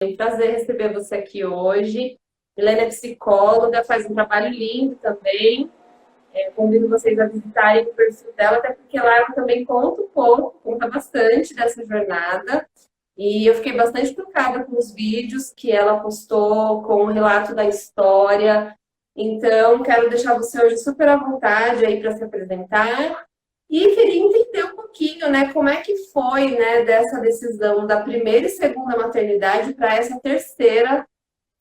É um prazer receber você aqui hoje. Helena é psicóloga, faz um trabalho lindo também. Convido vocês a visitarem o perfil dela, até porque lá ela também conta um pouco, conta bastante dessa jornada. E eu fiquei bastante tocada com os vídeos que ela postou, com o relato da história. Então, quero deixar você hoje super à vontade aí para se apresentar. E queria entender um pouquinho, né, como é que foi, né, dessa decisão da primeira e segunda maternidade para essa terceira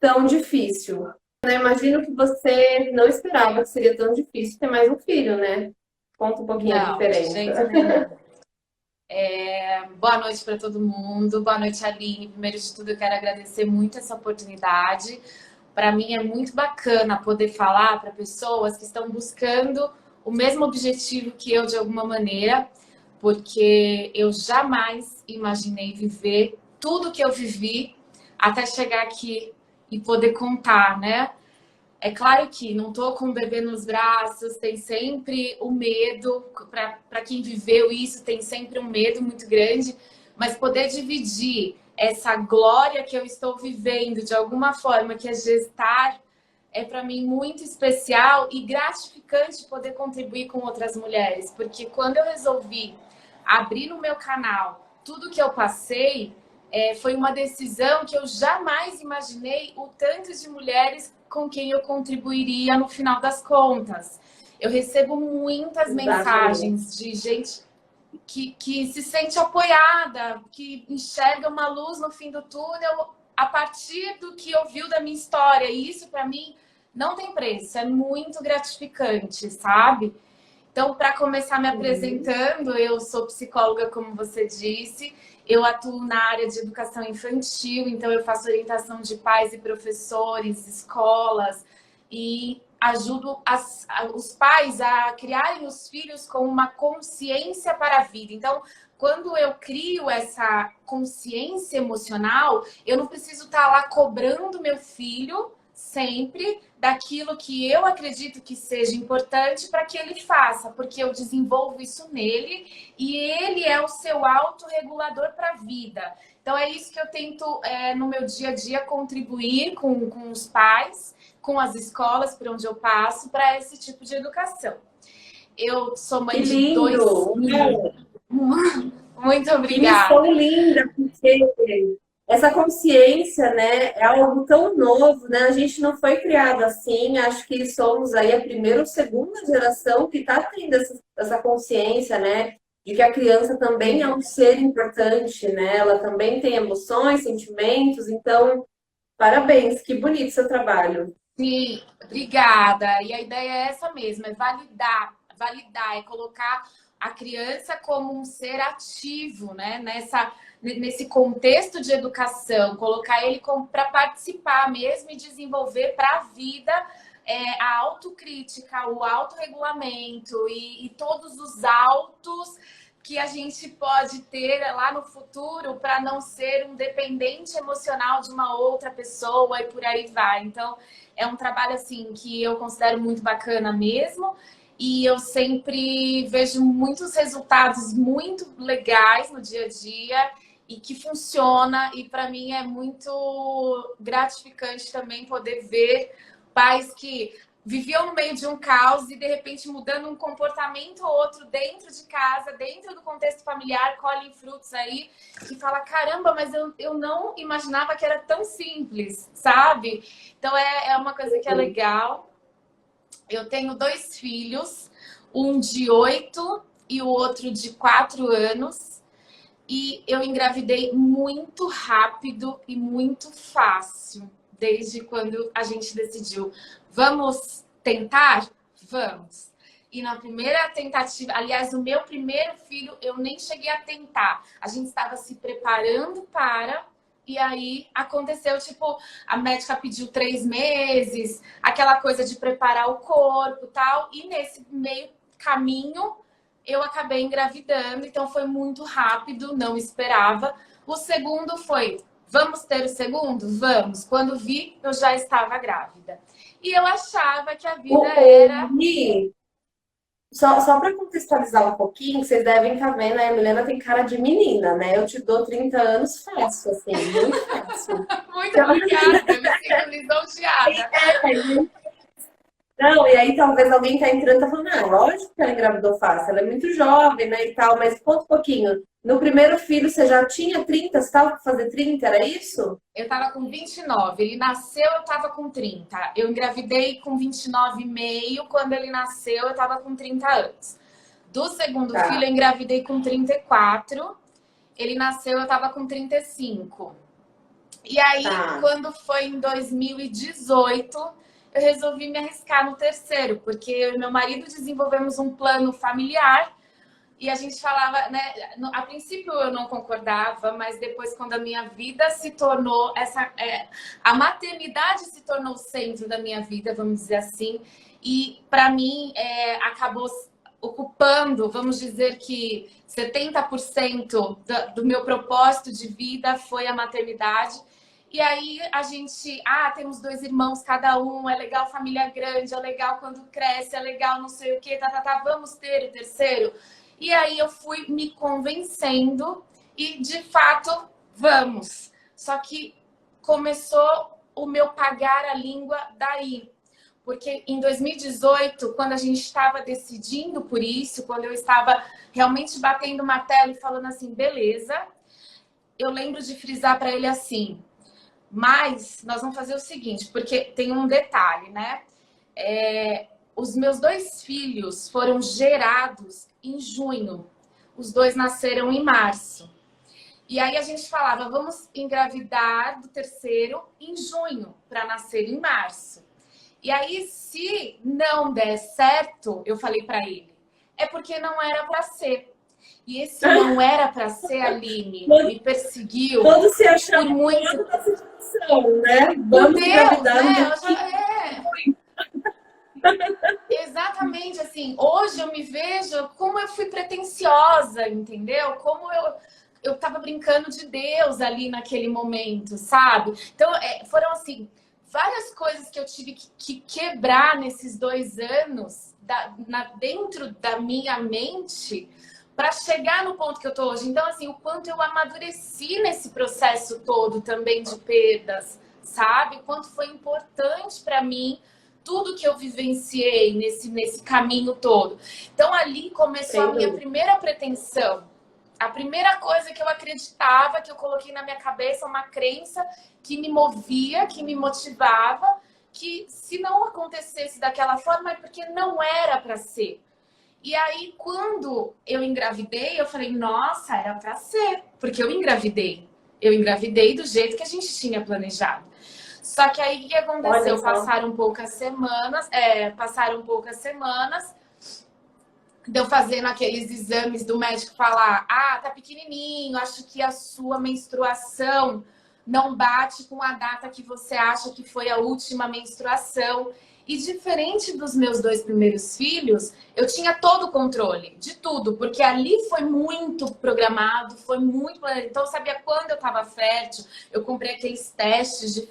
tão difícil. Eu imagino que você não esperava que seria tão difícil ter mais um filho, né? Conta um pouquinho a Não, de jeito diferença. nenhum. Boa noite para todo mundo. Boa noite, Aline. Primeiro de tudo, eu quero agradecer muito essa oportunidade. Para mim é muito bacana poder falar para pessoas que estão buscando o mesmo objetivo que eu, de alguma maneira, porque eu jamais imaginei viver tudo que eu vivi até chegar aqui e poder contar, né? É claro que não estou com o bebê nos braços, tem sempre o medo, para quem viveu isso, tem sempre um medo muito grande, mas poder dividir essa glória que eu estou vivendo de alguma forma, que é gestar, é para mim muito especial e gratificante poder contribuir com outras mulheres, porque quando eu resolvi abrir no meu canal tudo que eu passei, foi uma decisão que eu jamais imaginei o tanto de mulheres com quem eu contribuiria no final das contas. Eu recebo muitas Exatamente. mensagens de gente que se sente apoiada, que enxerga uma luz no fim do túnel a partir do que ouviu da minha história. E isso, para mim, não tem preço. É muito gratificante, sabe? Então, para começar me Uhum. apresentando, eu sou psicóloga, como você disse. Eu atuo na área de educação infantil, então eu faço orientação de pais e professores, escolas, e ajudo os pais a criarem os filhos com uma consciência para a vida. Então, quando eu crio essa consciência emocional, eu não preciso estar lá cobrando meu filho sempre daquilo que eu acredito que seja importante para que ele faça, porque eu desenvolvo isso nele e ele é o seu autorregulador para a vida. Então é isso que eu tento no meu dia a dia contribuir com os pais, com as escolas por onde eu passo, para esse tipo de educação. Eu sou Que mãe de dois lindo! meninos. Muito Que missão obrigada. linda, porque essa consciência, né, é algo tão novo, né? A gente não foi criado assim. Acho que somos aí a primeira ou segunda geração que está tendo essa consciência, né, de que a criança também é um ser importante, né? Ela também tem emoções, sentimentos. Então, parabéns, que bonito seu trabalho. Sim, obrigada. E a ideia é essa mesmo, é validar, é colocar a criança como um ser ativo, né? Nesse contexto de educação, colocar ele para participar mesmo e desenvolver para a vida a autocrítica, o autorregulamento e todos os autos que a gente pode ter lá no futuro para não ser um dependente emocional de uma outra pessoa e por aí vai. Então, é um trabalho assim que eu considero muito bacana mesmo. E eu sempre vejo muitos resultados muito legais no dia a dia e que funciona. E para mim é muito gratificante também poder ver pais que viviam no meio de um caos e de repente mudando um comportamento ou outro dentro de casa, dentro do contexto familiar, colhem frutos aí, que fala, caramba, mas eu não imaginava que era tão simples, sabe? Então é uma coisa que é legal. Eu tenho dois filhos, um de 8 e o outro de 4 anos. E eu engravidei muito rápido e muito fácil, desde quando a gente decidiu. Vamos tentar? Vamos. E na primeira tentativa, aliás, o meu primeiro filho, eu nem cheguei a tentar. A gente estava se preparando para, e aí aconteceu, tipo, a médica pediu 3 meses, aquela coisa de preparar o corpo e tal. E nesse meio caminho, eu acabei engravidando, então foi muito rápido, não esperava. O segundo foi, vamos ter o segundo? Vamos. Quando vi, eu já estava grávida. E eu achava que a vida O era... Mi, Só para contextualizar um pouquinho, vocês devem estar vendo, a Milena tem cara de menina, né? Eu te dou 30 anos fácil, assim, muito fácil. Muito Então, obrigada, me sinto lisonjeada. não, e aí talvez alguém tá entrando e tá falando, não, lógico que ela engravidou fácil, ela é muito jovem, né, e tal, mas conta um pouquinho. No primeiro filho você já tinha 30, você estava para fazer 30, era isso? Eu tava com 29, ele nasceu, eu tava com 30. Eu engravidei com 29,5, quando ele nasceu, eu tava com 30 anos. Do segundo filho, Tá, eu engravidei com 34, ele nasceu, eu tava com 35. E aí, tá. quando foi em 2018, eu resolvi me arriscar no terceiro, porque eu e meu marido desenvolvemos um plano familiar e a gente falava, né? A princípio eu não concordava, mas depois, quando a minha vida se tornou a maternidade se tornou o centro da minha vida, vamos dizer assim, e para mim acabou ocupando, vamos dizer que 70% do meu propósito de vida foi a maternidade. E aí a gente, temos 2 irmãos cada um, é legal família grande, é legal quando cresce, é legal não sei o que, vamos ter o terceiro. E aí eu fui me convencendo e, de fato, vamos. Só que começou o meu pagar a língua daí. Porque em 2018, quando a gente estava decidindo por isso, quando eu estava realmente batendo martelo e falando assim, beleza, eu lembro de frisar para ele assim, mas nós vamos fazer o seguinte, porque tem um detalhe, né? Os meus 2 filhos foram gerados em junho. Os 2 nasceram em março. E aí a gente falava, vamos engravidar do terceiro em junho, para nascer em março. E aí, se não der certo, eu falei para ele, é porque não era para ser. E esse não era para ser, Aline, me perseguiu Todos se por achando muito. dono da situação, né? Por Vamos Deus, engravidar no né? dia Exatamente, assim, hoje eu me vejo como eu fui pretensiosa, entendeu? Como eu tava brincando de Deus ali naquele momento, sabe? Então, foram, assim, várias coisas que eu tive que quebrar nesses 2 anos dentro da minha mente para chegar no ponto que eu tô hoje. Então, assim, o quanto eu amadureci nesse processo todo também de perdas, sabe? O quanto foi importante para mim tudo que eu vivenciei nesse caminho todo. Então, ali começou a sem minha dúvida. primeira pretensão. A primeira coisa que eu acreditava, que eu coloquei na minha cabeça, uma crença que me movia, que me motivava, que se não acontecesse daquela forma é porque não era para ser. E aí, quando eu engravidei, eu falei, nossa, era para ser, porque eu engravidei. Eu engravidei do jeito que a gente tinha planejado. Só que aí o que Olha aconteceu? só. Passaram poucas semanas, deu fazendo aqueles exames do médico falar, tá pequenininho, acho que a sua menstruação não bate com a data que você acha que foi a última menstruação. E diferente dos meus 2 primeiros filhos, eu tinha todo o controle de tudo, porque ali foi muito programado, foi muito planejado. Então, eu sabia quando eu estava fértil, eu comprei aqueles testes de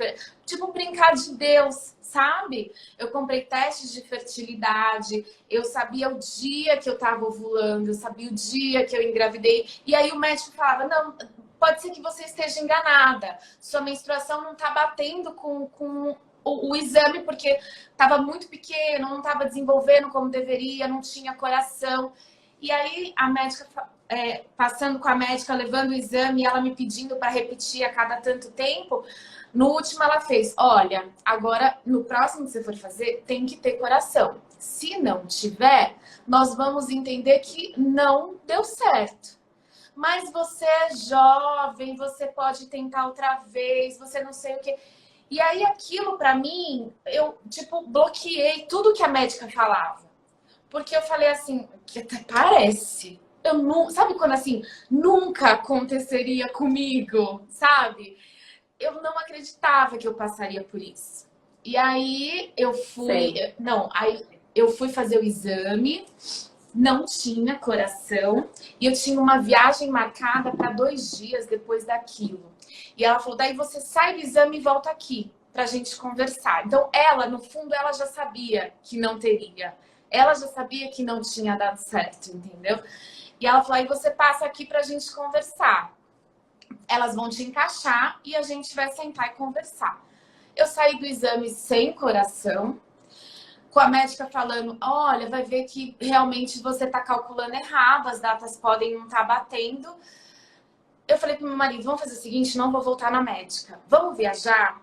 tipo brincar de Deus, sabe? Eu comprei testes de fertilidade, eu sabia o dia que eu estava ovulando, eu sabia o dia que eu engravidei. E aí o médico falava, não, pode ser que você esteja enganada, sua menstruação não está batendo com o exame, porque estava muito pequeno, não estava desenvolvendo como deveria, não tinha coração. E aí a médica, passando com a médica, levando o exame, e ela me pedindo para repetir a cada tanto tempo, no último ela fez, olha, agora no próximo que você for fazer, tem que ter coração. Se não tiver, nós vamos entender que não deu certo. Mas você é jovem, você pode tentar outra vez, você não sei o quê. E aí aquilo pra mim, eu tipo bloqueei tudo que a médica falava. Porque eu falei assim, que até parece. Eu não, sabe quando assim, nunca aconteceria comigo, sabe? Eu não acreditava que eu passaria por isso. E aí eu fui, Sei. não, aí eu fui fazer o exame, não tinha coração e eu tinha uma viagem marcada para 2 dias depois daquilo. E ela falou: daí você sai do exame e volta aqui pra gente conversar. Então ela, no fundo, ela já sabia que não teria. ela já sabia que não tinha dado certo, entendeu? E ela falou, aí você passa aqui pra gente conversar. Elas vão te encaixar e a gente vai sentar e conversar. Eu saí do exame sem coração, com a médica falando, olha, vai ver que realmente você está calculando errado, as datas podem não estar batendo. Eu falei pro meu marido, vamos fazer o seguinte, não vou voltar na médica. Vamos viajar?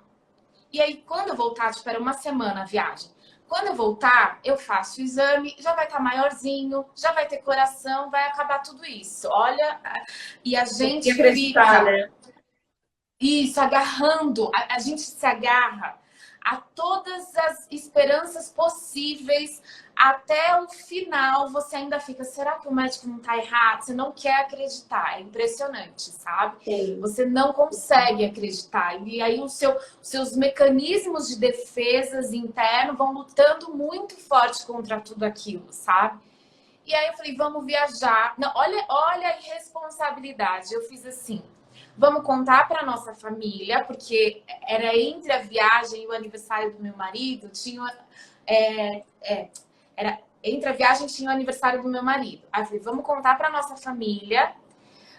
E aí, quando eu voltar, tipo, era uma semana a viagem. Quando eu voltar, eu faço o exame, já vai estar maiorzinho, já vai ter coração, vai acabar tudo isso. Olha, e a E gente acreditar, fica né? isso, agarrando, a gente se agarra a todas as esperanças possíveis até o final. Você ainda fica, será que o médico não está errado? Você não quer acreditar, é impressionante, sabe? Sim. Você não consegue acreditar. E aí os seus mecanismos de defesas internos vão lutando muito forte contra tudo aquilo, sabe? E aí eu falei, vamos viajar. Não, olha a irresponsabilidade. Eu fiz assim, vamos contar para nossa família, porque era entre a viagem e o aniversário do meu marido, era entre a viagem tinha o aniversário do meu marido. Aí eu falei, vamos contar para nossa família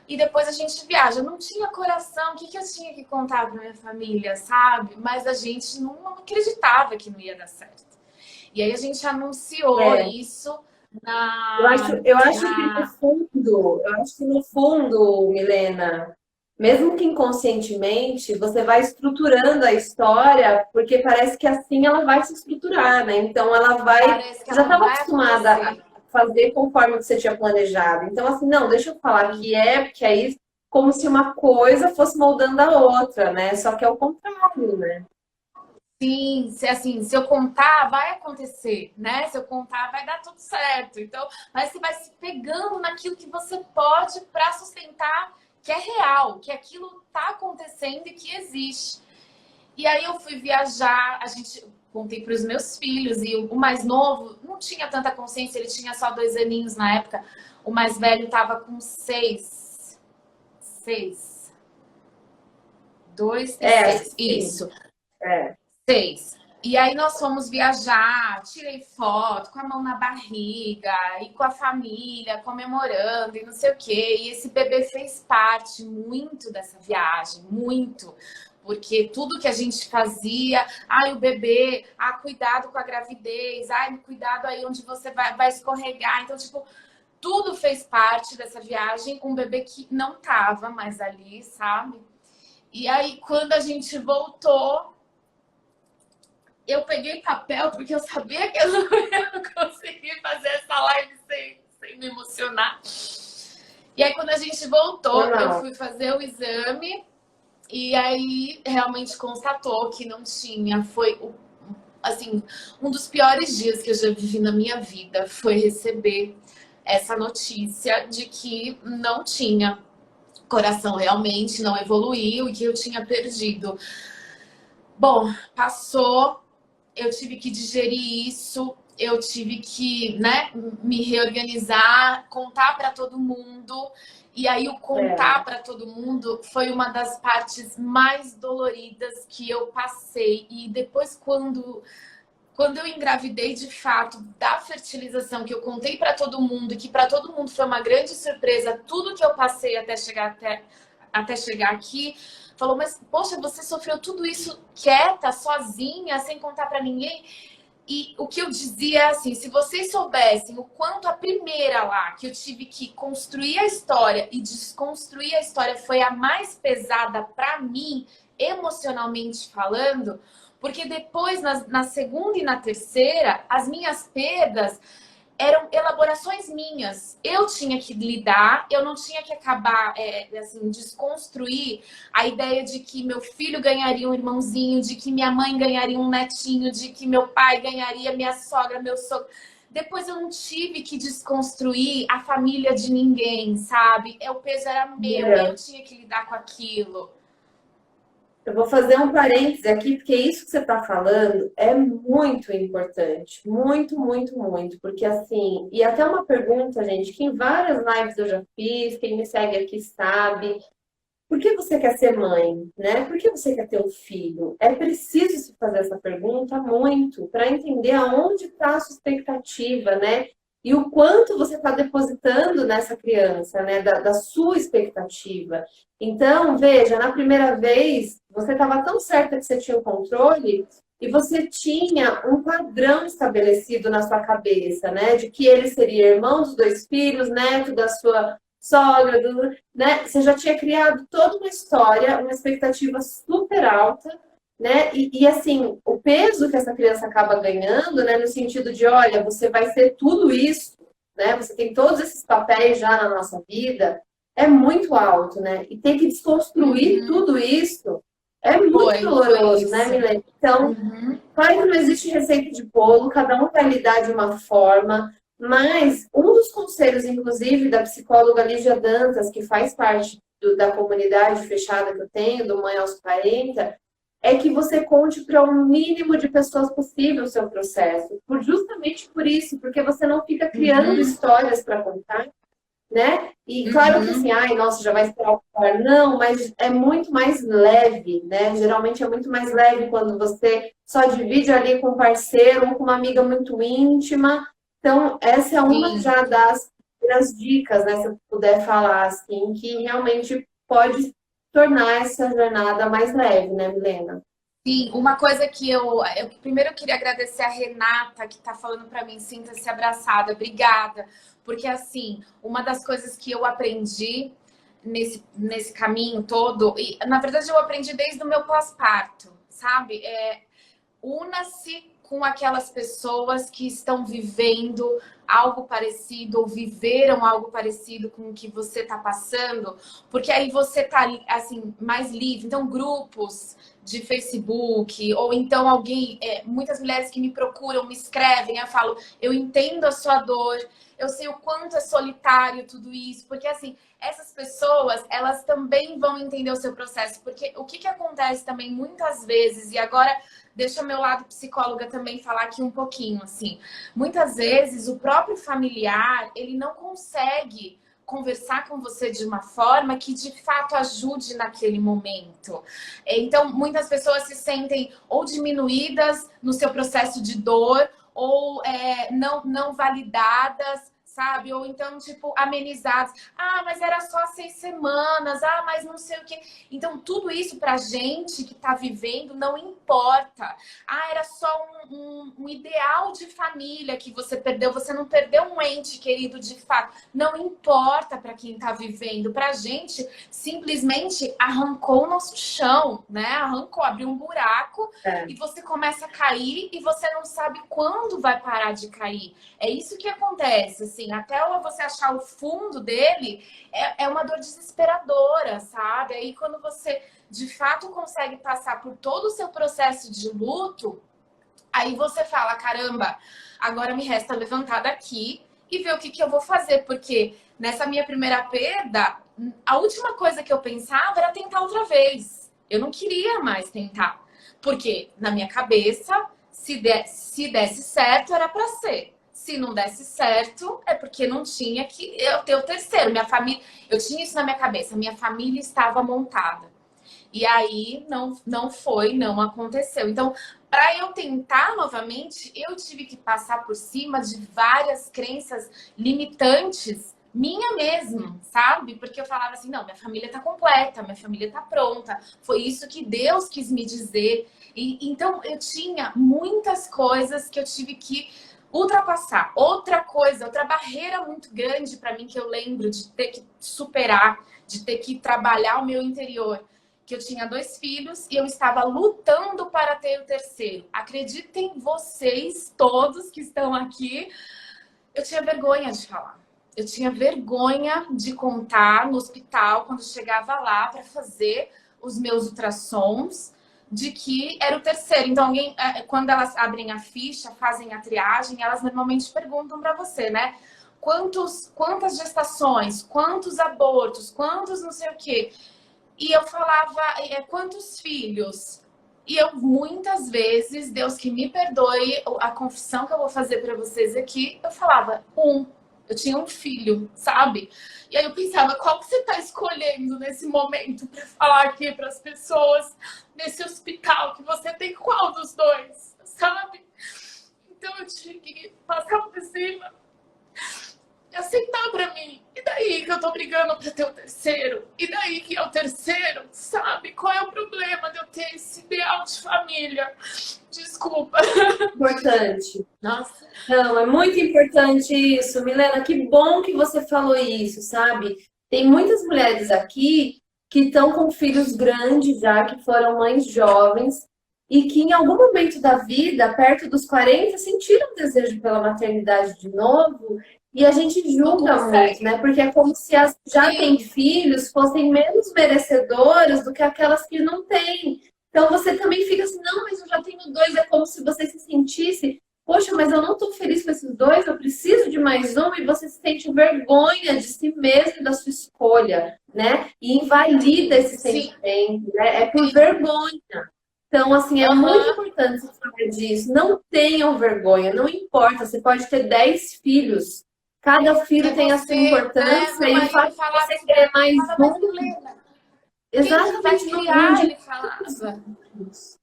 e depois a gente viaja. Eu não tinha coração, o que eu tinha que contar para minha família, sabe? Mas a gente não acreditava que não ia dar certo. E aí a gente anunciou É. isso Eu acho que no fundo, Milena, mesmo que inconscientemente, você vai estruturando a história, porque parece que assim ela vai se estruturar, né? Então ela vai. parece que Você já ela estava vai acostumada a acontecer. fazer conforme você tinha planejado. Então, assim, não, deixa eu falar que é, porque aí como se uma coisa fosse moldando a outra, né? Só que é o contrário, né? Sim, se assim, se eu contar, vai acontecer, né? Se eu contar, vai dar tudo certo. Então, mas você vai se pegando naquilo que você pode para sustentar que é real, que aquilo tá acontecendo e que existe. E aí eu fui viajar, a gente contei para os meus filhos e o mais novo não tinha tanta consciência, ele tinha só 2 aninhos na época. O mais velho estava com 6, 2 e 6, Acho que sim. isso. É. 6. E aí nós fomos viajar, tirei foto com a mão na barriga e com a família comemorando e não sei o quê. E esse bebê fez parte muito dessa viagem, muito. Porque tudo que a gente fazia, ai, o bebê, cuidado com a gravidez, ai, cuidado aí onde você vai escorregar. Então, tipo, tudo fez parte dessa viagem. Um bebê que não tava mais ali, sabe? E aí, quando a gente voltou, eu peguei papel porque eu sabia que eu não ia conseguir fazer essa live sem me emocionar. E aí, quando a gente voltou, eu Normal. fui fazer o exame e aí realmente constatou que não tinha. Foi, assim, um dos piores dias que eu já vivi na minha vida foi receber essa notícia de que não tinha coração, realmente não evoluiu e que eu tinha perdido. Bom, passou, eu tive que digerir isso, eu tive que, né, me reorganizar, contar para todo mundo. E aí o É. contar para todo mundo foi uma das partes mais doloridas que eu passei. E depois quando eu engravidei de fato da fertilização, que eu contei para todo mundo, e que para todo mundo foi uma grande surpresa, tudo que eu passei até chegar aqui, falou, mas poxa, você sofreu tudo isso quieta, sozinha, sem contar para ninguém? E o que eu dizia é assim, se vocês soubessem o quanto a primeira lá, que eu tive que construir a história e desconstruir a história, foi a mais pesada para mim, emocionalmente falando, porque depois, na segunda e na terceira, as minhas perdas eram elaborações minhas. Eu tinha que lidar, eu não tinha que acabar, assim, desconstruir a ideia de que meu filho ganharia um irmãozinho, de que minha mãe ganharia um netinho, de que meu pai ganharia minha sogra, meu sogro. Depois eu não tive que desconstruir a família de ninguém, sabe? O peso era meu, eu Olha, tinha que lidar com aquilo. eu vou fazer um parêntese aqui, porque isso que você está falando é muito importante. Muito, muito, muito. Porque assim, e até uma pergunta, gente, que em várias lives eu já fiz, quem me segue aqui sabe. por que você quer ser mãe, né? Por que você quer ter um filho? É preciso se fazer essa pergunta muito para entender aonde está a sua expectativa, né? E o quanto você está depositando nessa criança, né? Da sua expectativa. Então, veja, na primeira vez, você estava tão certa que você tinha o controle e você tinha um padrão estabelecido na sua cabeça, né? De que ele seria irmão dos dois filhos, neto da sua sogra, né? Você já tinha criado toda uma história, uma expectativa super alta, né? E assim, o peso que essa criança acaba ganhando, né? No sentido de, olha, você vai ser tudo isso, né? Você tem todos esses papéis já na nossa vida, é muito alto, né? E ter que desconstruir Uhum. tudo isso é muito Foi doloroso, né, isso. Milene? Então, Uhum. claro que não existe receita de bolo, cada um vai lidar de uma forma, mas um dos conselhos, inclusive, da psicóloga Lígia Dantas, que faz parte da comunidade fechada que eu tenho, do Mãe aos 40, é que você conte para o mínimo de pessoas possível o seu processo. Justamente por isso, porque você não fica criando Uhum. histórias para contar, né? E claro que assim, Uhum. ai, nossa, já vai esperar o pior. Não, mas é muito mais leve, né? Geralmente é muito mais leve quando você só divide ali com um parceiro ou com uma amiga muito íntima. Então, essa é uma Sim. já das primeiras dicas, né? Se eu puder falar assim, que realmente pode tornar essa jornada mais leve, né, Milena? Sim, uma coisa que eu primeiro eu queria agradecer a Renata que está falando para mim, sinta-se abraçada, obrigada, porque assim, uma das coisas que eu aprendi nesse caminho todo, e na verdade eu aprendi desde o meu pós-parto, sabe? Una-se com aquelas pessoas que estão vivendo algo parecido ou viveram algo parecido com o que você está passando, porque aí você tá assim mais livre. Então, grupos de Facebook ou então alguém, muitas mulheres que me procuram, me escrevem, eu falo, eu entendo a sua dor, eu sei o quanto é solitário tudo isso, porque assim, essas pessoas, elas também vão entender o seu processo, porque o que acontece também muitas vezes, e agora deixa o meu lado psicóloga também falar aqui um pouquinho, assim. Muitas vezes o próprio familiar, ele não consegue conversar com você de uma forma que de fato ajude naquele momento. Então, muitas pessoas se sentem ou diminuídas no seu processo de dor, ou não validadas, sabe? Ou então, tipo, amenizadas. Ah, mas era só 6 semanas. Ah, mas não sei o quê. Então, tudo isso pra gente que tá vivendo não importa. Ah, era só um ideal de família que você perdeu. Você não perdeu um ente querido de fato. Não importa para quem tá vivendo. Pra gente, simplesmente arrancou o nosso chão, né? Arrancou, abriu um buraco É. e você começa a cair e você não sabe quando vai parar de cair. É isso que acontece, assim, até você achar o fundo dele, é uma dor desesperadora, sabe? Aí quando você de fato consegue passar por todo o seu processo de luto, aí você fala, caramba, agora me resta levantar daqui e ver o que eu vou fazer, porque nessa minha primeira perda, a última coisa que eu pensava era tentar outra vez. Eu não queria mais tentar, porque na minha cabeça, se desse certo, era para ser. Se não desse certo, é porque não tinha que eu ter o terceiro. Minha família, eu tinha isso na minha cabeça, minha família estava montada. E aí não aconteceu. Então, para eu tentar novamente, eu tive que passar por cima de várias crenças limitantes minha mesmo, sabe? Porque eu falava assim, não, minha família tá completa, minha família tá pronta. Foi isso que Deus quis me dizer. E então eu tinha muitas coisas que eu tive que ultrapassar. Outra coisa, outra barreira muito grande para mim que eu lembro de ter que superar, de ter que trabalhar o meu interior, que eu tinha 2 filhos e eu estava lutando para ter o terceiro. Acreditem vocês todos que estão aqui, eu tinha vergonha de falar. Eu tinha vergonha de contar no hospital, quando chegava lá para fazer os meus ultrassons, de que era o terceiro. Então, quando elas abrem a ficha, fazem a triagem, elas normalmente perguntam para você, né? Quantas gestações, quantos abortos, quantos não sei o quê. E eu falava, quantos filhos? E eu, muitas vezes, Deus que me perdoe, a confissão que eu vou fazer para vocês aqui, eu falava, um. Eu tinha um filho, sabe? E aí eu pensava, qual que você está escolhendo nesse momento para falar aqui para as pessoas nesse hospital que você tem qual dos dois, sabe? Então eu tive que passar por cima e aceitar pra mim. E daí que eu tô brigando pra ter o terceiro? E daí que é o terceiro, sabe? Qual é o problema de eu ter esse ideal de família? Desculpa. Importante. Nossa. Não, é muito importante isso. Milena, que bom que você falou isso, sabe? Tem muitas mulheres aqui que estão com filhos grandes já, que foram mães jovens, e que em algum momento da vida, perto dos 40, sentiram desejo pela maternidade de novo, e a gente Não julga muito, consegue. né? Porque é como se as que já têm Sim. filhos fossem menos merecedoras do que aquelas que não têm. Então você também fica assim, não, mas eu já tenho dois, é como se você se sentisse. Poxa, mas eu não estou feliz com esses dois, eu preciso de mais um, e você sente vergonha de si mesmo e da sua escolha, né? E invalida esse Sim. sentimento, né? É por vergonha. Então, assim, é muito Aham. importante você saber disso. Não tenham vergonha, não importa, você pode ter 10 filhos. Cada É filho tem a sua você, né? importância Meu e o marido fato de falava você isso pra querer mim. mais Fala, mas um, Milena, quem que vai exatamente, não criar? diz Ele falava. isso.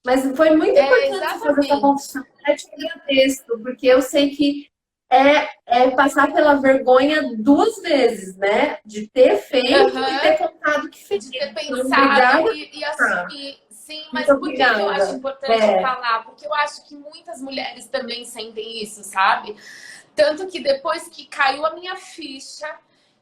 Mas foi muito É, importante você fazer essa exatamente. confissão. Eu te agradeço, porque eu sei que é passar pela vergonha duas vezes, né? De ter feito e ter Aham. contado que fez. De ter Então, pensado obrigada. e assumir. Sim, Muito mas por que que eu acho obrigada. importante falar? Porque eu acho que muitas mulheres também sentem isso, sabe? Tanto que depois que caiu a minha ficha,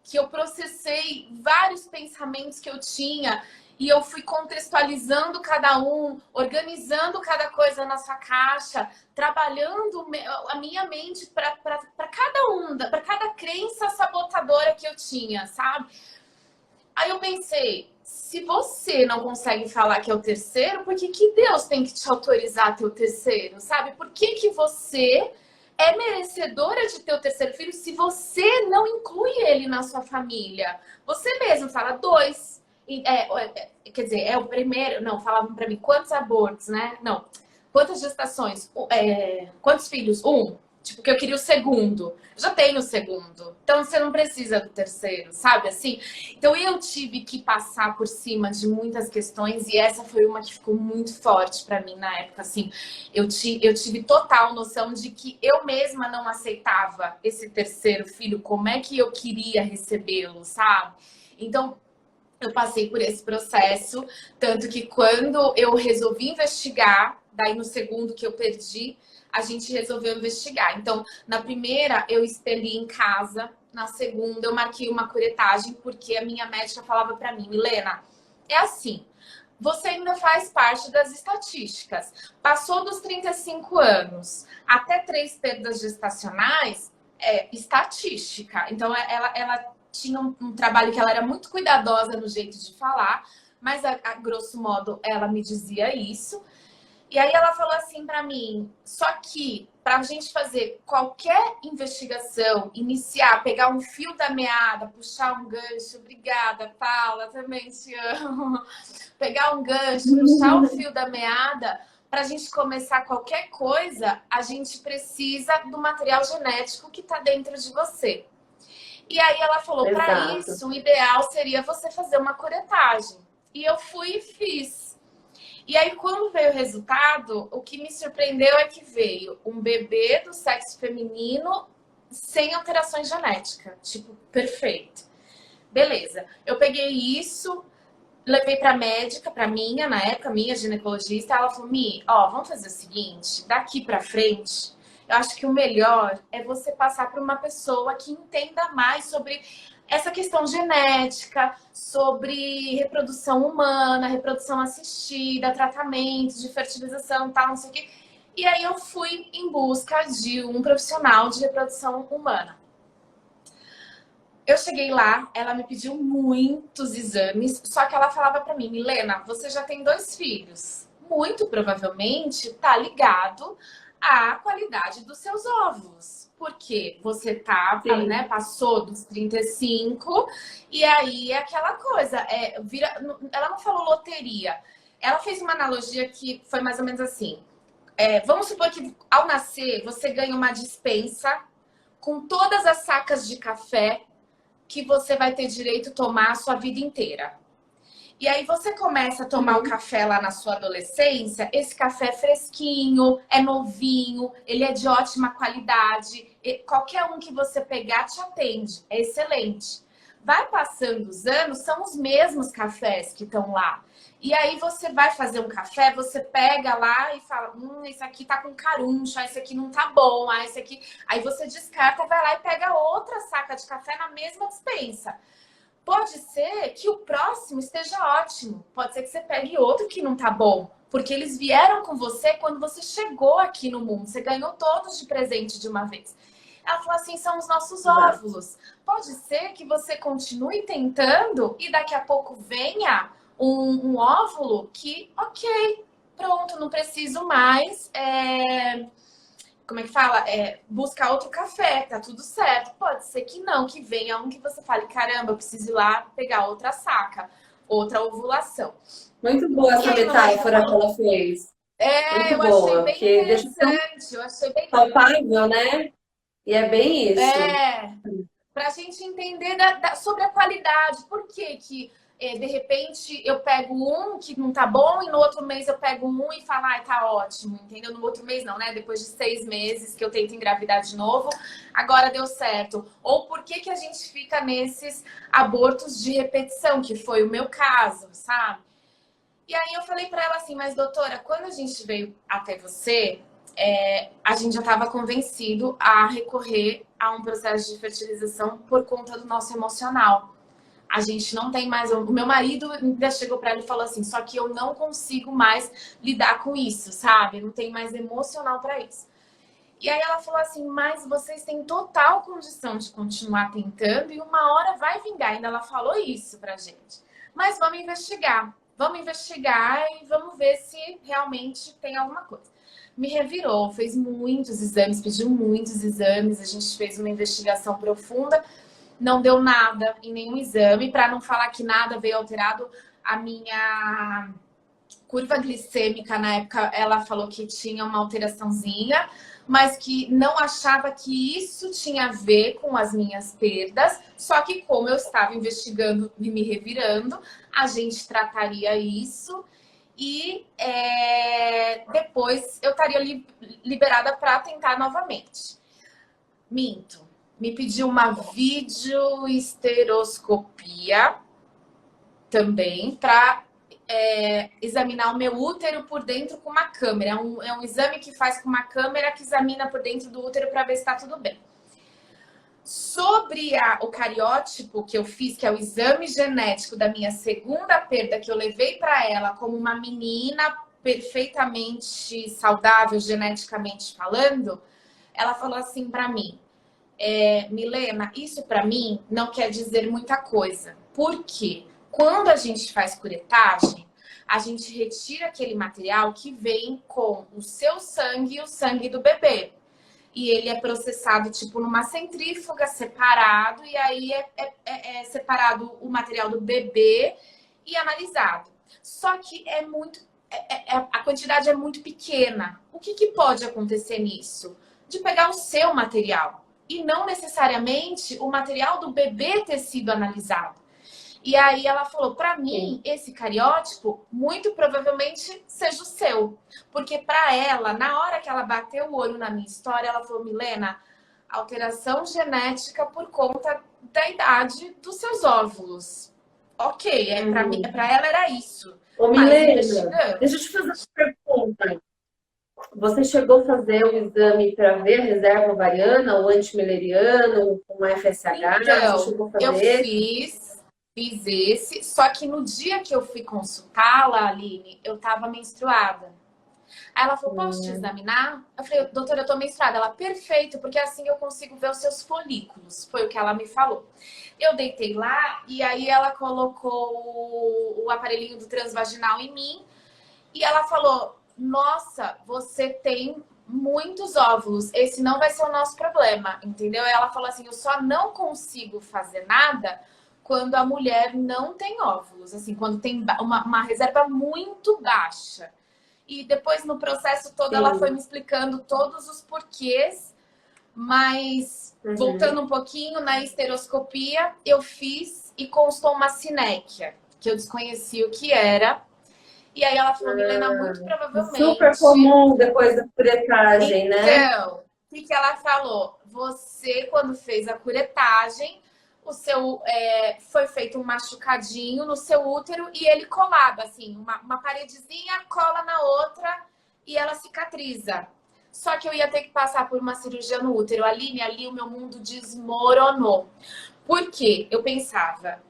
que eu processei vários pensamentos que eu tinha e eu fui contextualizando cada um, organizando cada coisa na sua caixa, trabalhando a minha mente para cada um, para cada crença sabotadora que eu tinha, sabe? Aí eu pensei, se você não consegue falar que é o terceiro, por que que Deus tem que te autorizar a ter o terceiro, sabe? Por que que você é merecedora de ter o terceiro filho se você não inclui ele na sua família? Você mesmo fala dois. Quer dizer, é o primeiro. Não, falavam pra mim quantos abortos, né? Não. Quantas gestações? Quantos filhos? Um. Tipo, que eu queria o segundo. Eu já tenho o segundo. Então você não precisa do terceiro, sabe? Assim. Então eu tive que passar por cima de muitas questões e essa foi uma que ficou muito forte pra mim na época. Assim, eu tive total noção de que eu mesma não aceitava esse terceiro filho. Como é que eu queria recebê-lo, sabe? Então eu passei por esse processo, tanto que quando eu resolvi investigar, daí no segundo que eu perdi, a gente resolveu investigar. Então, na primeira eu expeli em casa, na segunda eu marquei uma curetagem, porque a minha médica falava para mim, Milena, é assim, você ainda faz parte das estatísticas. Passou dos 35 anos, até 3 perdas gestacionais, é estatística. Então, ela tinha um trabalho que ela era muito cuidadosa no jeito de falar, mas a grosso modo ela me dizia isso. E aí ela falou assim para mim, só que para a gente fazer qualquer investigação, iniciar, pegar um fio da meada, puxar um gancho, obrigada, Paula, também te amo. Pegar um gancho, puxar o fio da meada, para a gente começar qualquer coisa, a gente precisa do material genético que está dentro de você. E aí ela falou, para Exato. isso, o ideal seria você fazer uma curetagem. E eu fui e fiz. E aí, quando veio o resultado, o que me surpreendeu é que veio um bebê do sexo feminino sem alterações genéticas. Tipo, perfeito. Beleza. Eu peguei isso, levei pra médica, pra minha, na época, minha ginecologista. Ela falou, Mi, ó, vamos fazer o seguinte, daqui pra frente, eu acho que o melhor é você passar por uma pessoa que entenda mais sobre essa questão genética, sobre reprodução humana, reprodução assistida, tratamento de fertilização, tal, não sei o quê. E aí eu fui em busca de um profissional de reprodução humana. Eu cheguei lá, ela me pediu muitos exames, só que ela falava para mim, Milena, você já tem 2 filhos. Muito provavelmente tá ligado à qualidade dos seus ovos. Porque você tá, né, Sim. passou dos 35 e aí é aquela coisa, ela não falou loteria. Ela fez uma analogia que foi mais ou menos assim. Vamos supor que ao nascer você ganha uma dispensa com todas as sacas de café que você vai ter direito a tomar a sua vida inteira. E aí você começa a tomar o café lá na sua adolescência, esse café é fresquinho, é novinho, ele é de ótima qualidade, qualquer um que você pegar te atende, é excelente. Vai passando os anos, são os mesmos cafés que estão lá. E aí você vai fazer um café, você pega lá e fala, esse aqui tá com caruncho, esse aqui não tá bom, esse aqui... Aí você descarta, vai lá e pega outra saca de café na mesma despensa. Pode ser que o próximo esteja ótimo. Pode ser que você pegue outro que não tá bom. Porque eles vieram com você quando você chegou aqui no mundo. Você ganhou todos de presente de uma vez. Ela falou assim, são os nossos óvulos. Pode ser que você continue tentando e daqui a pouco venha um óvulo que, ok, pronto, não preciso mais... Como é que fala? Buscar outro café, tá tudo certo. Pode ser que não, que venha um que você fale, caramba, eu preciso ir lá pegar outra saca, outra ovulação. Muito boa essa metáfora que ela fez. Muito eu boa, achei bem porque interessante, eu achei bem palpável, né? E é bem isso. Pra gente entender sobre a qualidade. Por que que de repente eu pego um que não tá bom e no outro mês eu pego um e falo, ai, tá ótimo, entendeu? No outro mês não, né? Depois de 6 meses que eu tento engravidar de novo, agora deu certo. Ou por que que a gente fica nesses abortos de repetição, que foi o meu caso, sabe? E aí eu falei pra ela assim, mas doutora, quando a gente veio até você, a gente já estava convencido a recorrer a um processo de fertilização por conta do nosso emocional. A gente não tem mais... O meu marido ainda chegou para ela e falou assim, só que eu não consigo mais lidar com isso, sabe? Não tem mais emocional para isso. E aí ela falou assim, mas vocês têm total condição de continuar tentando e uma hora vai vingar. Ainda ela falou isso pra gente. Mas vamos investigar e vamos ver se realmente tem alguma coisa. Me revirou, fez muitos exames, pediu muitos exames, a gente fez uma investigação profunda. Não deu nada em nenhum exame, para não falar que nada veio alterado. A minha curva glicêmica, na época, ela falou que tinha uma alteraçãozinha, mas que não achava que isso tinha a ver com as minhas perdas. Só que como eu estava investigando e me revirando, a gente trataria isso e depois eu estaria liberada para tentar novamente. Minto. Me pediu uma videoesteroscopia também para examinar o meu útero por dentro com uma câmera. É um exame que faz com uma câmera que examina por dentro do útero para ver se está tudo bem. Sobre o cariótipo que eu fiz, que é o exame genético da minha segunda perda, que eu levei para ela como uma menina perfeitamente saudável, geneticamente falando, ela falou assim para mim, Milena, isso para mim não quer dizer muita coisa. Por quê? Quando a gente faz curetagem, a gente retira aquele material que vem com o seu sangue e o sangue do bebê. E ele é processado, tipo, numa centrífuga, separado. E aí é separado o material do bebê e analisado. Só que a quantidade é muito pequena. O que pode acontecer nisso? De pegar o seu material. E não necessariamente o material do bebê ter sido analisado. E aí ela falou, para mim, esse cariótipo, muito provavelmente seja o seu. Porque para ela, na hora que ela bateu o olho na minha história, ela falou, Milena, alteração genética por conta da idade dos seus óvulos. Ok, para ela era isso. Ô, Milena, deixa eu te fazer uma pergunta. Você chegou a fazer um exame para ver a reserva ovariana, o antimileriano, com FSH? Então, você chegou a fazer? Eu fiz esse, só que no dia que eu fui consultá-la, Aline, eu tava menstruada. Aí ela falou, posso te examinar? Eu falei, doutora, eu tô menstruada. Ela, perfeito, porque assim eu consigo ver os seus folículos. Foi o que ela me falou. Eu deitei lá e aí ela colocou o aparelhinho do transvaginal em mim e ela falou, nossa, você tem muitos óvulos, esse não vai ser o nosso problema, entendeu? E ela falou assim, eu só não consigo fazer nada quando a mulher não tem óvulos, assim, quando tem uma reserva muito baixa. E depois no processo todo ela foi me explicando todos os porquês Mas, voltando um pouquinho, na esteroscopia, eu fiz e constou uma sinéquia, que eu desconheci o que era. E aí ela falou, Milena, muito Super provavelmente... comum depois da curetagem, né? Então, o que que ela falou? Você, quando fez a curetagem, o seu foi feito um machucadinho no seu útero e ele colava, assim, uma paredezinha cola na outra e ela cicatriza. Só que eu ia ter que passar por uma cirurgia no útero. Aline, ali o meu mundo desmoronou. Por quê? Eu pensava,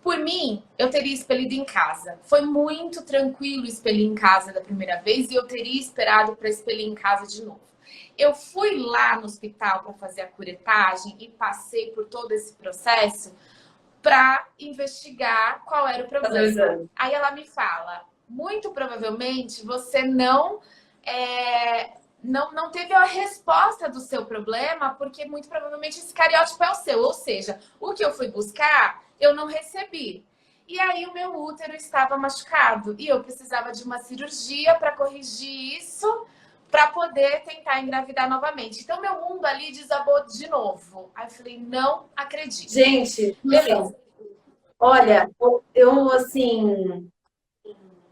por mim, eu teria expelido em casa. Foi muito tranquilo expelir em casa da primeira vez e eu teria esperado para expelir em casa de novo. Eu fui lá no hospital para fazer a curetagem e passei por todo esse processo para investigar qual era o Fazer o problema. exame. Aí ela me fala, muito provavelmente você não teve a resposta do seu problema, porque muito provavelmente esse cariótipo é o seu. Ou seja, o que eu fui buscar, eu não recebi. E aí o meu útero estava machucado e eu precisava de uma cirurgia para corrigir isso, para poder tentar engravidar novamente. Então meu mundo ali desabou de novo. Aí eu falei, não acredito. Gente, Beleza. olha, eu assim,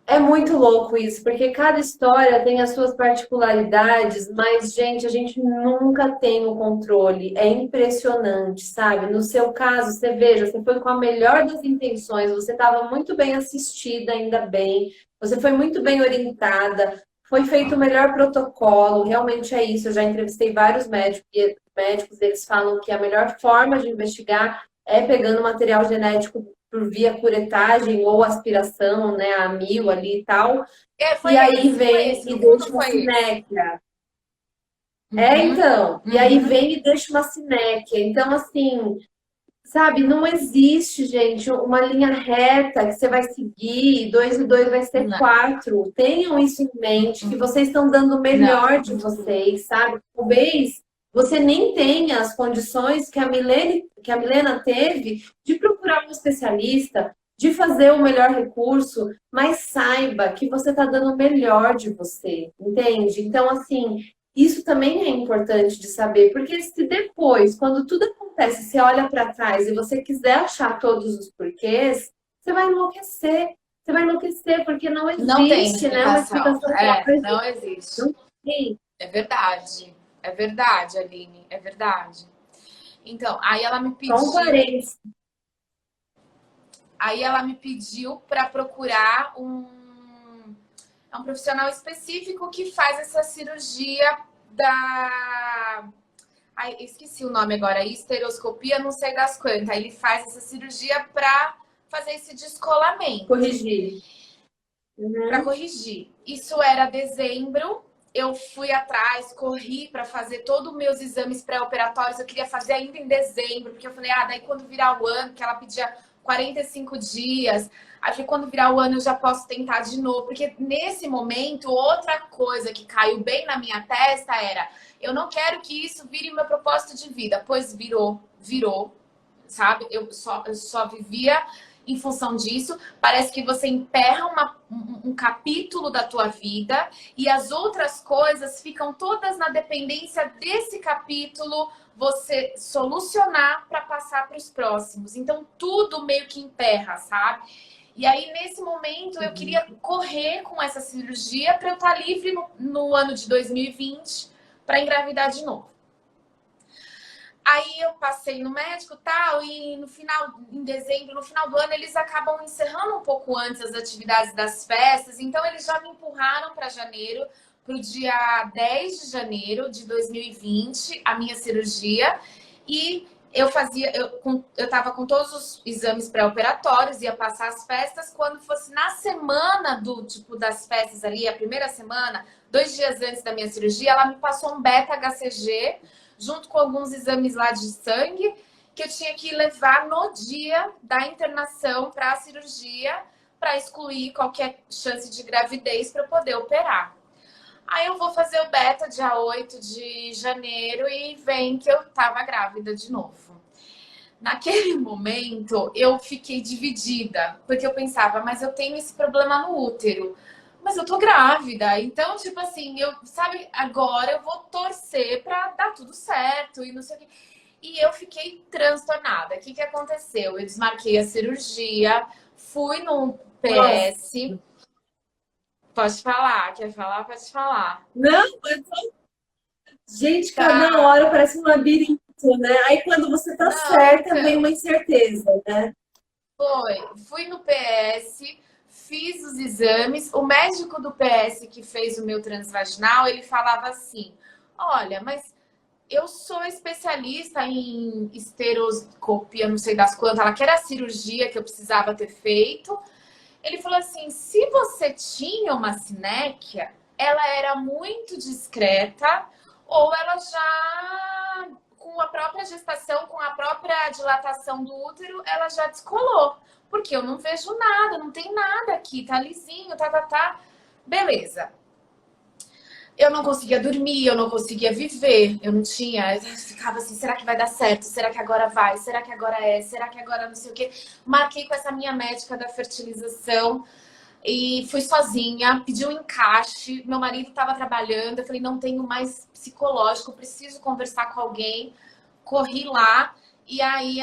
é muito louco isso, porque cada história tem as suas particularidades, mas, gente, a gente nunca tem o controle. É impressionante, sabe? No seu caso, você veja, você foi com a melhor das intenções, você estava muito bem assistida, ainda bem, você foi muito bem orientada, foi feito o melhor protocolo, realmente é isso. Eu já entrevistei vários médicos, e médicos, eles falam que a melhor forma de investigar é pegando material genético por via curetagem ou aspiração, né, a mil ali e tal. Foi E aí foi vem esse, e no fundo deixa uma foi esse. sinéquia. Uhum, Então. E aí uhum. vem e deixa uma sinéquia. Então, assim, sabe, não existe, gente, uma linha reta que você vai seguir, 2 e 2 vai ser Não, 4. Tenham isso em mente, que vocês estão dando o não. melhor de vocês, sabe? Talvez você nem tenha as condições que a Milena teve de procurar um especialista, de fazer o melhor recurso, mas saiba que você está dando o melhor de você, entende? Então, assim, isso também é importante de saber, porque se depois, quando tudo acontece, você olha para trás e você quiser achar todos os porquês, você vai enlouquecer. Você vai enlouquecer, porque não Não tem existe, né, uma explicação. explicação Não lógica. existe. Não tem. É verdade. É verdade, Aline. É verdade. Então, Só um parênteses. aí ela me pediu para procurar um profissional específico que faz essa cirurgia da... Ai, esqueci o nome agora, histeroscopia, não sei das quantas. Ele faz essa cirurgia para fazer esse descolamento, Corrigir. para Uhum. corrigir. Isso era dezembro. Eu fui atrás, corri para fazer todos os meus exames pré-operatórios. Eu queria fazer ainda em dezembro, porque eu falei, daí quando virar o ano, que ela pedia 45 dias, aí falei, quando virar o ano eu já posso tentar de novo. Porque nesse momento, outra coisa que caiu bem na minha testa era, eu não quero que isso vire meu propósito de vida. Pois virou, sabe? Eu só vivia em função disso. Parece que você emperra um capítulo da tua vida e as outras coisas ficam todas na dependência desse capítulo você solucionar para passar para os próximos. Então, tudo meio que emperra, sabe? E aí, nesse momento, eu queria correr com essa cirurgia para eu estar livre no ano de 2020 para engravidar de novo. Aí eu passei no médico e tal, e no final, em dezembro, no final do ano, eles acabam encerrando um pouco antes as atividades das festas, então eles já me empurraram para janeiro, para o dia 10 de janeiro de 2020, a minha cirurgia, e eu estava com todos os exames pré-operatórios, ia passar as festas, quando fosse na semana das festas ali, a primeira semana, 2 dias antes da minha cirurgia, ela me passou um beta-HCG, junto com alguns exames lá de sangue, que eu tinha que levar no dia da internação para a cirurgia, para excluir qualquer chance de gravidez para poder operar. Aí eu vou fazer o beta dia 8 de janeiro e vem que eu estava grávida de novo. Naquele momento, eu fiquei dividida, porque eu pensava, mas eu tenho esse problema no útero. mas eu tô grávida. Então, tipo assim, sabe, agora eu vou torcer pra dar tudo certo e não sei o quê. E eu fiquei transtornada. O que que aconteceu? Eu desmarquei a cirurgia, fui no Nossa. PS. Pode falar, quer falar? Pode falar. Não, gente, cada Tá. hora parece um labirinto, né? Aí quando você tá Não, certa, vem uma então. incerteza, né? Fui no PS, fiz os exames. O médico do PS que fez o meu transvaginal, ele falava assim: olha, mas eu sou especialista em esteroscopia, não sei das quantas, ela que era a cirurgia que eu precisava ter feito. Ele falou assim: se você tinha uma sinéquia, ela era muito discreta, ou ela já, com a própria gestação, com a própria dilatação do útero, ela já descolou. Porque eu não vejo nada, não tem nada aqui, tá lisinho, tá. Beleza. Eu não conseguia dormir, eu não conseguia viver, eu não tinha. Eu ficava assim: será que vai dar certo? Será que agora vai? Será que agora é? Será que agora não sei o quê? Marquei com essa minha médica da fertilização. E fui sozinha, pedi um encaixe. Meu marido estava trabalhando. Eu falei: não tenho mais psicológico, preciso conversar com alguém. Corri lá. E aí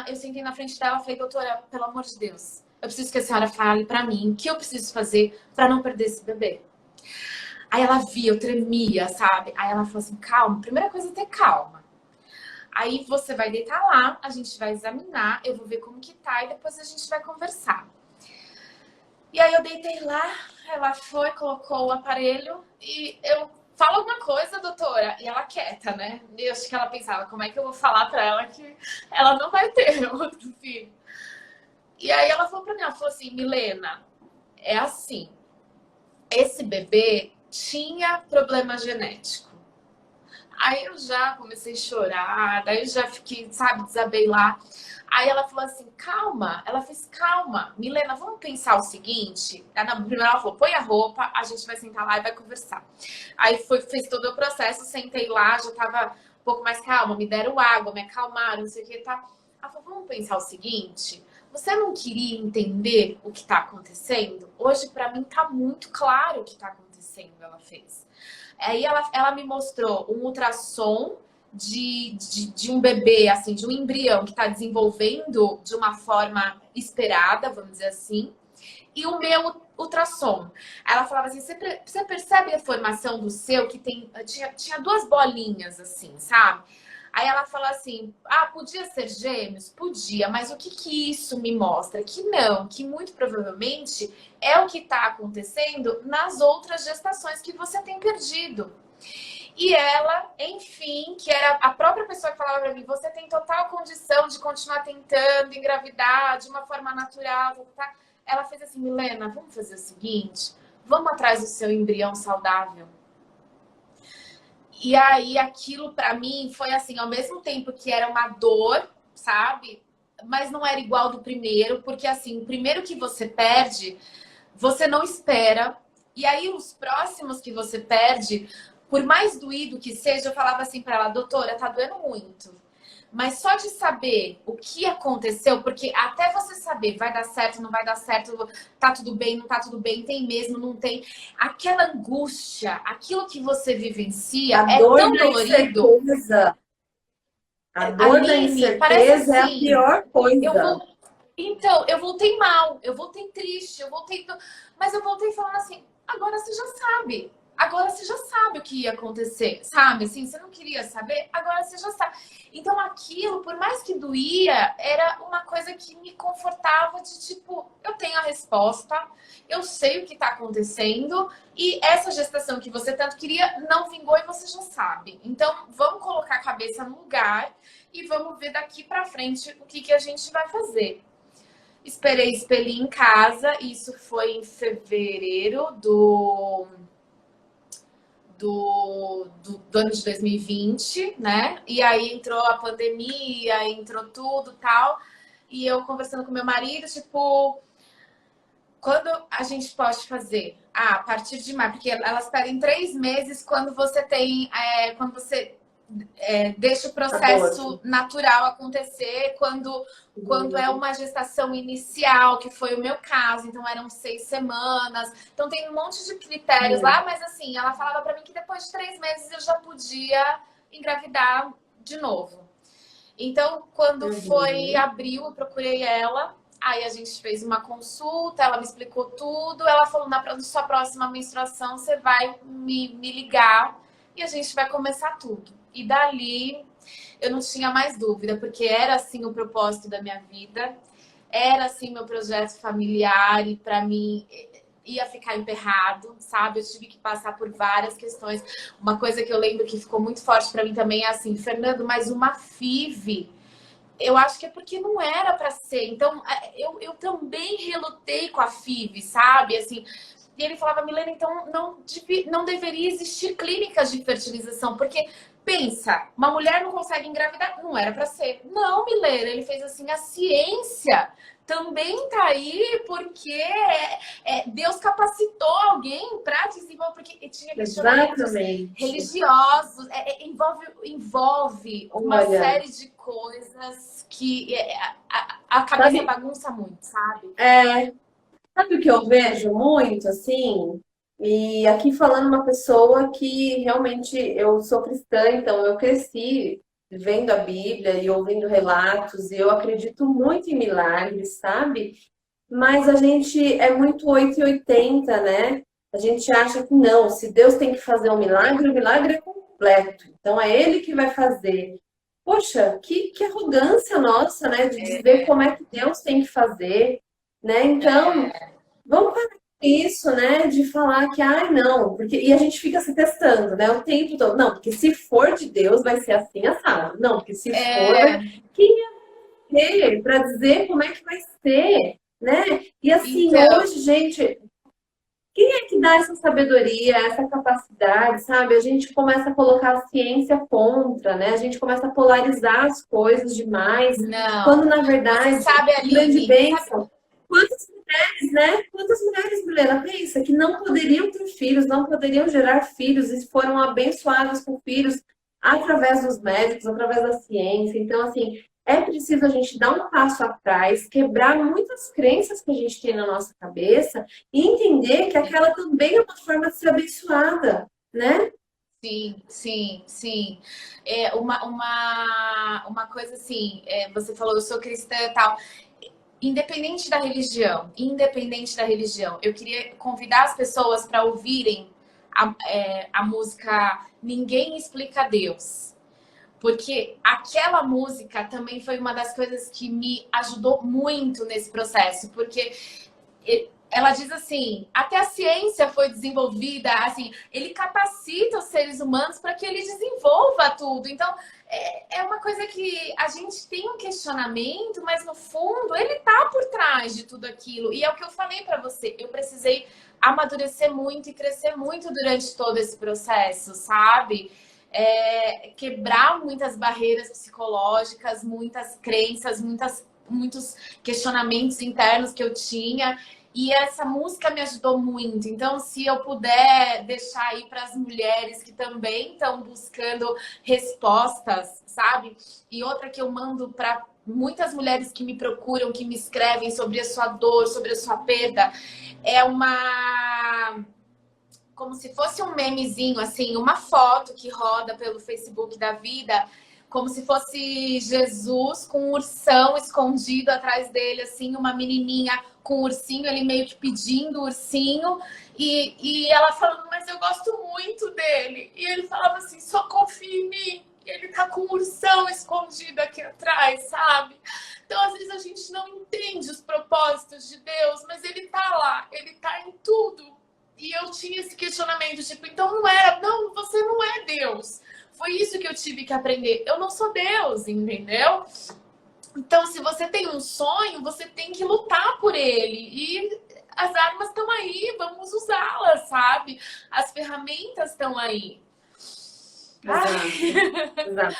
eu sentei na frente dela e falei: doutora, pelo amor de Deus, eu preciso que a senhora fale para mim o que eu preciso fazer para não perder esse bebê. Aí ela via, eu tremia, sabe? Aí ela falou assim: calma, primeira coisa é ter calma. Aí você vai deitar lá, a gente vai examinar, eu vou ver como que tá e depois a gente vai conversar. E aí eu deitei lá, ela foi, colocou o aparelho e eu falo alguma coisa, doutora, e ela quieta, né? Eu acho que ela pensava: como é que eu vou falar pra ela que ela não vai ter outro filho? E aí ela falou pra mim, ela falou assim: Milena, é assim, esse bebê tinha problema genético. Aí eu já comecei a chorar, daí eu já fiquei, sabe, desabei lá. Aí ela falou assim: calma. Ela fez: calma, Milena, vamos pensar o seguinte. Primeiro ela falou: põe a roupa, a gente vai sentar lá e vai conversar. Aí fez todo o processo, sentei lá, já tava um pouco mais calma, me deram água, me acalmaram, não sei o que, tá. Ela falou: vamos pensar o seguinte. Você não queria entender o que está acontecendo? Hoje, para mim, tá muito claro o que está acontecendo, ela fez. Aí ela me mostrou um ultrassom de um bebê, assim, de um embrião que está desenvolvendo de uma forma esperada, vamos dizer assim, e o meu ultrassom. Ela falava assim: você percebe a formação do seu que tinha duas bolinhas, assim, sabe? Aí ela falou assim: ah, podia ser gêmeos? Podia, mas o que que isso me mostra? Que não, que muito provavelmente é o que está acontecendo nas outras gestações que você tem perdido. E ela, enfim, que era a própria pessoa que falava pra mim: você tem total condição de continuar tentando engravidar de uma forma natural, tá? Ela fez assim: Milena, vamos fazer o seguinte, vamos atrás do seu embrião saudável. E aí aquilo pra mim foi assim, ao mesmo tempo que era uma dor, sabe? Mas não era igual do primeiro, porque assim, o primeiro que você perde, você não espera. E aí os próximos que você perde, por mais doído que seja, eu falava assim pra ela: doutora, tá doendo muito. Mas só de saber o que aconteceu, porque até você saber vai dar certo, não vai dar certo, tá tudo bem, não tá tudo bem, tem mesmo, não tem. Aquela angústia, aquilo que você A vivencia é dor tão da dolorido. incerteza. A dor da Aline, parece incerteza é a assim, pior eu coisa. vou. Então, eu voltei mal, eu voltei triste, eu voltei. Mas eu voltei falando assim: agora você já sabe. Agora você já sabe o que ia acontecer, sabe? Assim, você não queria saber, agora você já sabe. Então, aquilo, por mais que doía, era uma coisa que me confortava de tipo: eu tenho a resposta, eu sei o que tá acontecendo, e essa gestação que você tanto queria não vingou e você já sabe. Então, vamos colocar a cabeça no lugar e vamos ver daqui pra frente o que que a gente vai fazer. Esperei expelir em casa, isso foi em fevereiro do ano de 2020, né? E aí entrou a pandemia, entrou tudo tal. E eu conversando com meu marido, tipo, quando a gente pode fazer? Ah, a partir de maio, porque elas pedem 3 meses quando você tem, quando você deixa o processo natural acontecer quando é uma gestação inicial, que foi o meu caso, então eram 6 semanas. Então tem um monte de critérios lá, mas assim, ela falava para mim que depois de 3 meses eu já podia engravidar de novo. Então, quando foi abril, eu procurei ela. Aí a gente fez uma consulta, ela me explicou tudo. Ela falou, na sua próxima menstruação, você vai me ligar e a gente vai começar tudo. E dali, eu não tinha mais dúvida, porque era assim o propósito da minha vida. Era assim meu projeto familiar e para mim ia ficar emperrado, sabe? Eu tive que passar por várias questões. Uma coisa que eu lembro que ficou muito forte para mim também é assim, Fernando, mas uma FIV, eu acho que é porque não era para ser. Então, eu também relutei com a FIV, sabe? Assim, e ele falava, Milena, então não deveria existir clínicas de fertilização, porque pensa, uma mulher não consegue engravidar, não era para ser. Não, Milena, ele fez assim, a ciência também tá aí porque Deus capacitou alguém para desenvolver, porque tinha questionamentos religiosos, envolve uma série de coisas que a cabeça bagunça muito, sabe? Sabe o que eu vejo muito, assim? E aqui falando uma pessoa que realmente eu sou cristã, então eu cresci vendo a Bíblia e ouvindo relatos, e eu acredito muito em milagres, sabe? Mas a gente é muito 8 e 80, né? A gente acha que não, se Deus tem que fazer um milagre, o milagre é completo. Então é Ele que vai fazer. Poxa, que arrogância nossa, né? De dizer como é que Deus tem que fazer, né? Então, vamos parar com isso, né? De falar que, ai, não, porque e a gente fica se testando, né? O tempo todo. Não, porque se for de Deus, vai ser assim, assado. Não, porque se for, quem é ele para dizer como é que vai ser, né? E assim, Então, hoje, gente, quem é que dá essa sabedoria, essa capacidade, sabe? A gente começa a colocar a ciência contra, né? A gente começa a polarizar as coisas demais, quando na verdade, você sabe, o grande Aline, bênção. Quantas mulheres, né? Quantas mulheres, Milena, pensa que não poderiam ter filhos, não poderiam gerar filhos e foram abençoadas com filhos através dos médicos, através da ciência. Então, assim, é preciso a gente dar um passo atrás, quebrar muitas crenças que a gente tem na nossa cabeça e entender que aquela também é uma forma de ser abençoada, né? Sim, sim, sim. Uma coisa assim, você falou, eu sou cristã e tal. Independente da religião, eu queria convidar as pessoas para ouvirem a música Ninguém Explica Deus. Porque aquela música também foi uma das coisas que me ajudou muito nesse processo. Porque ela diz assim, até a ciência foi desenvolvida, assim, ele capacita os seres humanos para que ele desenvolva tudo. Então, é uma coisa que a gente tem um questionamento, mas no fundo ele tá por trás de tudo aquilo. E é o que eu falei para você, eu precisei amadurecer muito e crescer muito durante todo esse processo, sabe? Quebrar muitas barreiras psicológicas, muitas crenças, muitos questionamentos internos que eu tinha. E essa música me ajudou muito. Então, se eu puder deixar aí para as mulheres que também estão buscando respostas, sabe? E outra que eu mando para muitas mulheres que me procuram, que me escrevem sobre a sua dor, sobre a sua perda, é como se fosse um memezinho, assim, uma foto que roda pelo Facebook da vida, como se fosse Jesus com um ursão escondido atrás dele, assim, uma menininha com um ursinho, ele meio que pedindo o ursinho, e ela falando, mas eu gosto muito dele. E ele falava assim, só confia em mim. Ele tá com um ursão escondido aqui atrás, sabe? Então, às vezes, a gente não entende os propósitos de Deus, mas ele tá lá, ele tá em tudo. E eu tinha esse questionamento, tipo, então não, você não é Deus. Foi isso que eu tive que aprender. Eu não sou Deus, entendeu? Então, se você tem um sonho, você tem que lutar por ele. E as armas estão aí, vamos usá-las, sabe? As ferramentas estão aí. Exato.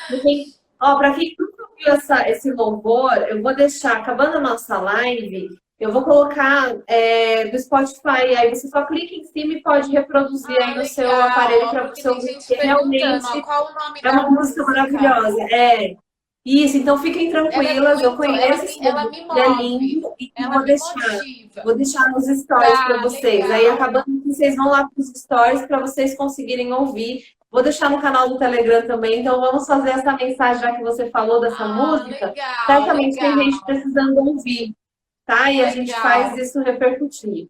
Ó, para quem nunca ouviu esse louvor, eu vou deixar, acabando a nossa live, Eu vou colocar do Spotify, aí você só clica em cima e pode reproduzir aí no seu aparelho Legal. Ó, para porque você tem ouvir, gente porque perguntando, ó, realmente qual o nome é da uma música música? maravilhosa. Isso, então fiquem Ela é tranquilas, eu muito, conheço esse ela CD, me ele é move, lindo e ela me motiva. vou deixar nos stories para Tá, vocês. Aí legal. acabando que vocês vão lá para os stories para vocês conseguirem ouvir. Vou deixar no canal do Telegram também, então vamos fazer essa mensagem, já que você falou dessa Ah, música. legal, Certamente tem gente legal, precisando ouvir, tá? E a gente faz legal. isso repercutir.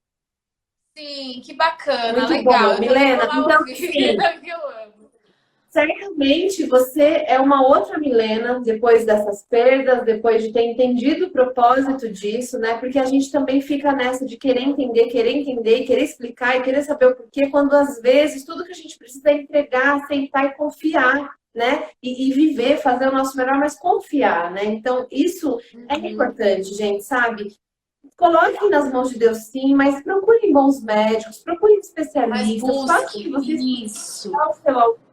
Sim, que bacana, Muito legal. bom, Eu também vou Milena. lá Então, ouvir, sim, que eu amo. certamente você é uma outra Milena depois dessas perdas, depois de ter entendido o propósito disso, né? Porque a gente também fica nessa de querer entender, e querer explicar e querer saber o porquê, quando às vezes tudo que a gente precisa é entregar, aceitar e confiar, né? E viver, fazer o nosso melhor, mas confiar, né? Então, isso é Uhum. importante, gente, sabe? Coloquem nas mãos de Deus, sim, mas procurem bons médicos, procurem Mas especialistas, façam o que busque vocês isso, ao seu alcance.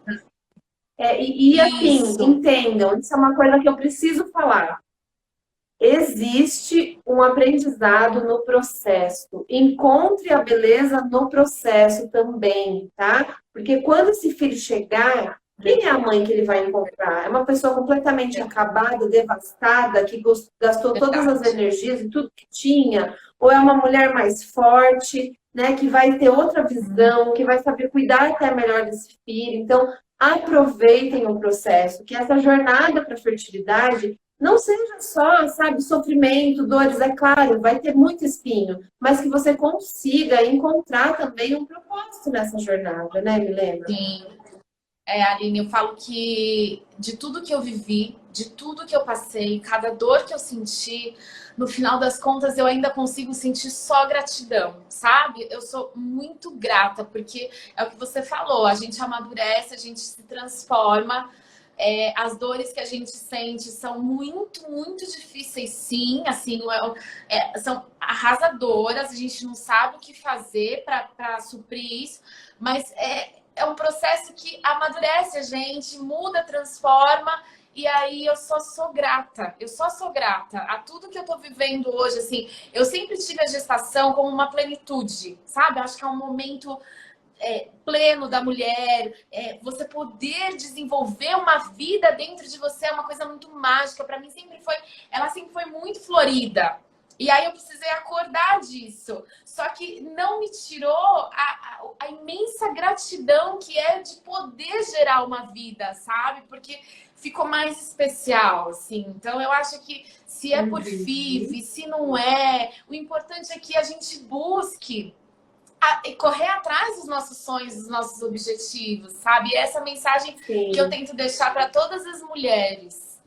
Assim, isso. entendam, isso é uma coisa que eu preciso falar. Existe um aprendizado no processo. Encontre a beleza no processo também, tá? Porque quando esse filho chegar, quem é a mãe que ele vai encontrar? É uma pessoa completamente acabada, devastada, que gastou todas as Verdade. energias e tudo que tinha? Ou é uma mulher mais forte, né, que vai ter outra visão, que vai saber cuidar até melhor desse filho? Então, aproveitem o processo, que essa jornada para a fertilidade não seja só, sabe, sofrimento, dores, é claro, vai ter muito espinho, mas que você consiga encontrar também um propósito nessa jornada, né, Milena? Sim. Aline, eu falo que de tudo que eu vivi, de tudo que eu passei, cada dor que eu senti, no final das contas eu ainda consigo sentir só gratidão, sabe? Eu sou muito grata, porque é o que você falou, a gente amadurece, a gente se transforma. As dores que a gente sente são muito, muito difíceis, sim, assim, são arrasadoras, a gente não sabe o que fazer para suprir isso, mas é um processo que amadurece a gente, muda, transforma, e aí eu só sou grata, a tudo que eu tô vivendo hoje, assim, eu sempre tive a gestação como uma plenitude, sabe? Acho que é um momento pleno da mulher, você poder desenvolver uma vida dentro de você é uma coisa muito mágica. Para mim ela sempre foi muito florida. E aí eu precisei acordar disso. Só que não me tirou a imensa gratidão que é de poder gerar uma vida, sabe? Porque ficou mais especial, assim. Então eu acho que se é por FIV, se não é, o importante é que a gente busque e correr atrás dos nossos sonhos, dos nossos objetivos, sabe? E essa mensagem que eu Sim. tento deixar para todas as mulheres.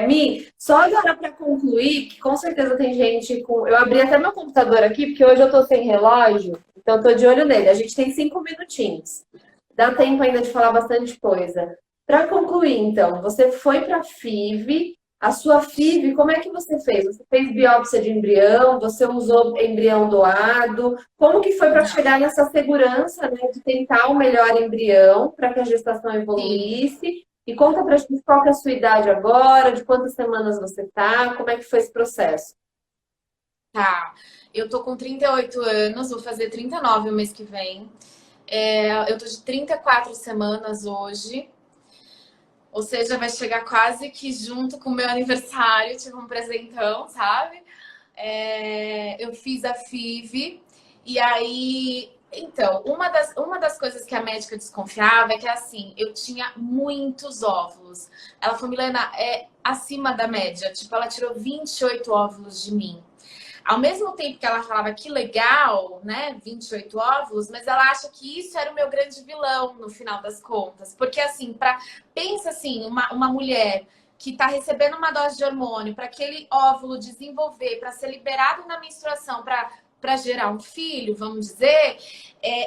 Mi, só agora para concluir, que com certeza tem gente com. Eu abri até meu computador aqui, porque hoje eu tô sem relógio, então eu tô de olho nele. A gente tem 5 minutinhos. Dá tempo ainda de falar bastante coisa. Para concluir, então, você foi para a FIV. A sua FIV, como é que você fez? Você fez biópsia de embrião? Você usou embrião doado? Como que foi para Não. chegar nessa segurança, né, de tentar o melhor embrião para que a gestação Sim, evoluísse? E conta pra gente qual que é a sua idade agora, de quantas semanas você tá, como é que foi esse processo? tá. Eu tô com 38 anos, vou fazer 39 o mês que vem. Eu tô de 34 semanas hoje. Ou seja, vai chegar quase que junto com o meu aniversário, tipo um presentão, sabe? Eu fiz a FIV e aí. Então, uma das coisas que a médica desconfiava é que, assim, eu tinha muitos óvulos. Ela falou, Milena, é acima da média. Tipo, ela tirou 28 óvulos de mim. Ao mesmo tempo que ela falava que legal, né, 28 óvulos, mas ela acha que isso era o meu grande vilão no final das contas. Porque, assim, pensa assim, uma mulher que está recebendo uma dose de hormônio para aquele óvulo desenvolver, para ser liberado na menstruação, para gerar um filho, vamos dizer,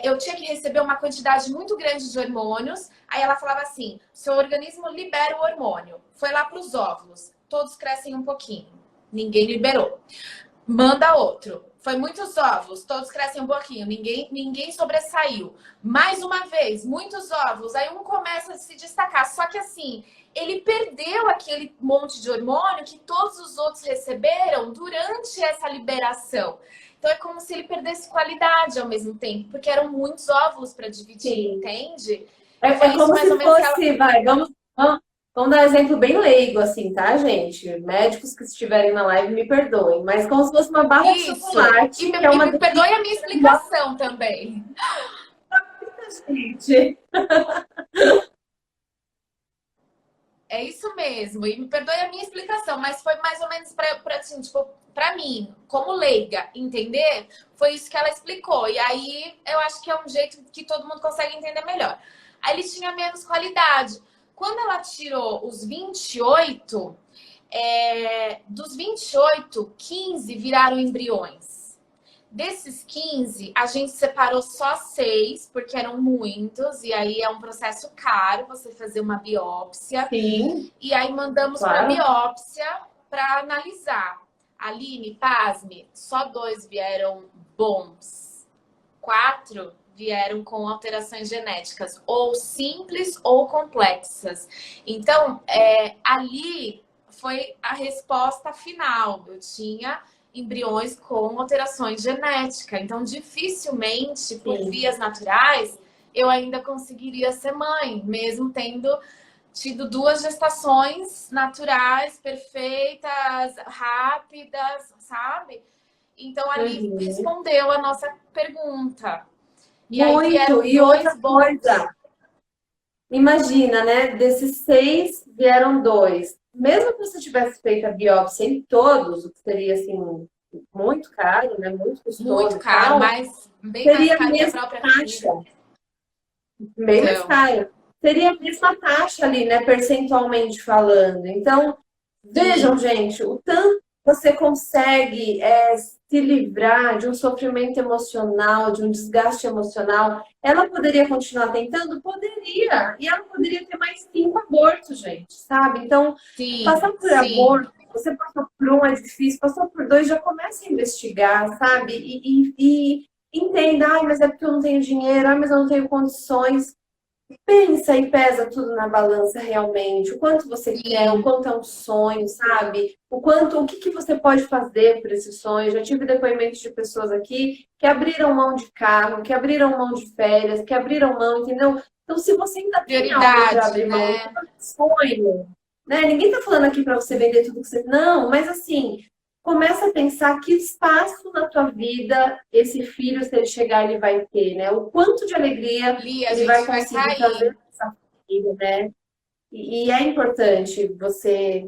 eu tinha que receber uma quantidade muito grande de hormônios. Aí ela falava assim: seu organismo libera o hormônio. Foi lá para os óvulos, todos crescem um pouquinho. Ninguém liberou. Manda outro. Foi muitos ovos, todos crescem um pouquinho, ninguém sobressaiu. Mais uma vez, muitos ovos, aí um começa a se destacar. Só que assim, ele perdeu aquele monte de hormônio que todos os outros receberam durante essa liberação. Então é como se ele perdesse qualidade ao mesmo tempo, porque eram muitos óvulos para dividir, Sim. entende? É Foi isso como mais se ou menos que fosse, vai, vamos dar um exemplo bem leigo, assim, tá, gente? Médicos que estiverem na live me perdoem, mas como se fosse uma barra de isso. chocolate, E que é uma me perdoe a minha explicação também. delícia, gente. É isso mesmo. E me perdoe a minha explicação, mas foi mais ou menos para assim, tipo, para mim, como leiga, entender, foi isso que ela explicou. E aí eu acho que é um jeito que todo mundo consegue entender melhor. Aí ele tinha menos qualidade. Quando ela tirou os 28, dos 28, 15 viraram embriões. Desses 15, a gente separou só 6, porque eram muitos, e aí é um processo caro você fazer uma biópsia. Sim, E aí mandamos para claro. biópsia para analisar. Aline, pasme, só 2 vieram bons. 4 vieram com alterações genéticas, ou simples ou complexas. Então, ali foi a resposta final. Eu tinha embriões com alterações genéticas. Então, dificilmente, por Sim. vias naturais, eu ainda conseguiria ser mãe, mesmo tendo tido 2 gestações naturais, perfeitas, rápidas, sabe? Então, ali Uhum. respondeu a nossa pergunta. E aí Muito. vieram E 2 outra bons. coisa, imagina, né? Desses 6 vieram 2. Mesmo que você tivesse feito a biópsia em todos, o que seria assim muito caro, né? Muito custoso Muito e caro, tal, bem mais seria a caro que a mesma própria taxa, filha. bem mais Então, caro. Seria a mesma taxa ali, né? Percentualmente falando. Então, vejam, sim, gente, o tanto você consegue se livrar de um sofrimento emocional, de um desgaste emocional. Ela poderia continuar tentando? Poderia. E ela poderia ter mais 5 abortos, gente, sabe? Então, passar sim, por sim. aborto, você passou por um é difícil, passou por 2, já começa a investigar, sabe? E entenda, ai, mas é porque eu não tenho dinheiro, ai, mas eu não tenho condições. Pensa e pesa tudo na balança realmente. O quanto você quer, o Sim. quanto é um sonho, sabe? O que que você pode fazer por esse sonho. Já tive depoimentos de pessoas aqui que abriram mão de carro, que abriram mão de férias, que abriram mão, entendeu? Então, se você ainda tem algo para Prioridade, abrir mão, né? sonho, né? Ninguém tá falando aqui para você vender tudo que você. Não, mas assim, começa a pensar que espaço na tua vida esse filho, se ele chegar, ele vai ter, né? O quanto de alegria Li, a ele vai gente vai conseguir sair. trazer para essa família, né? E é importante você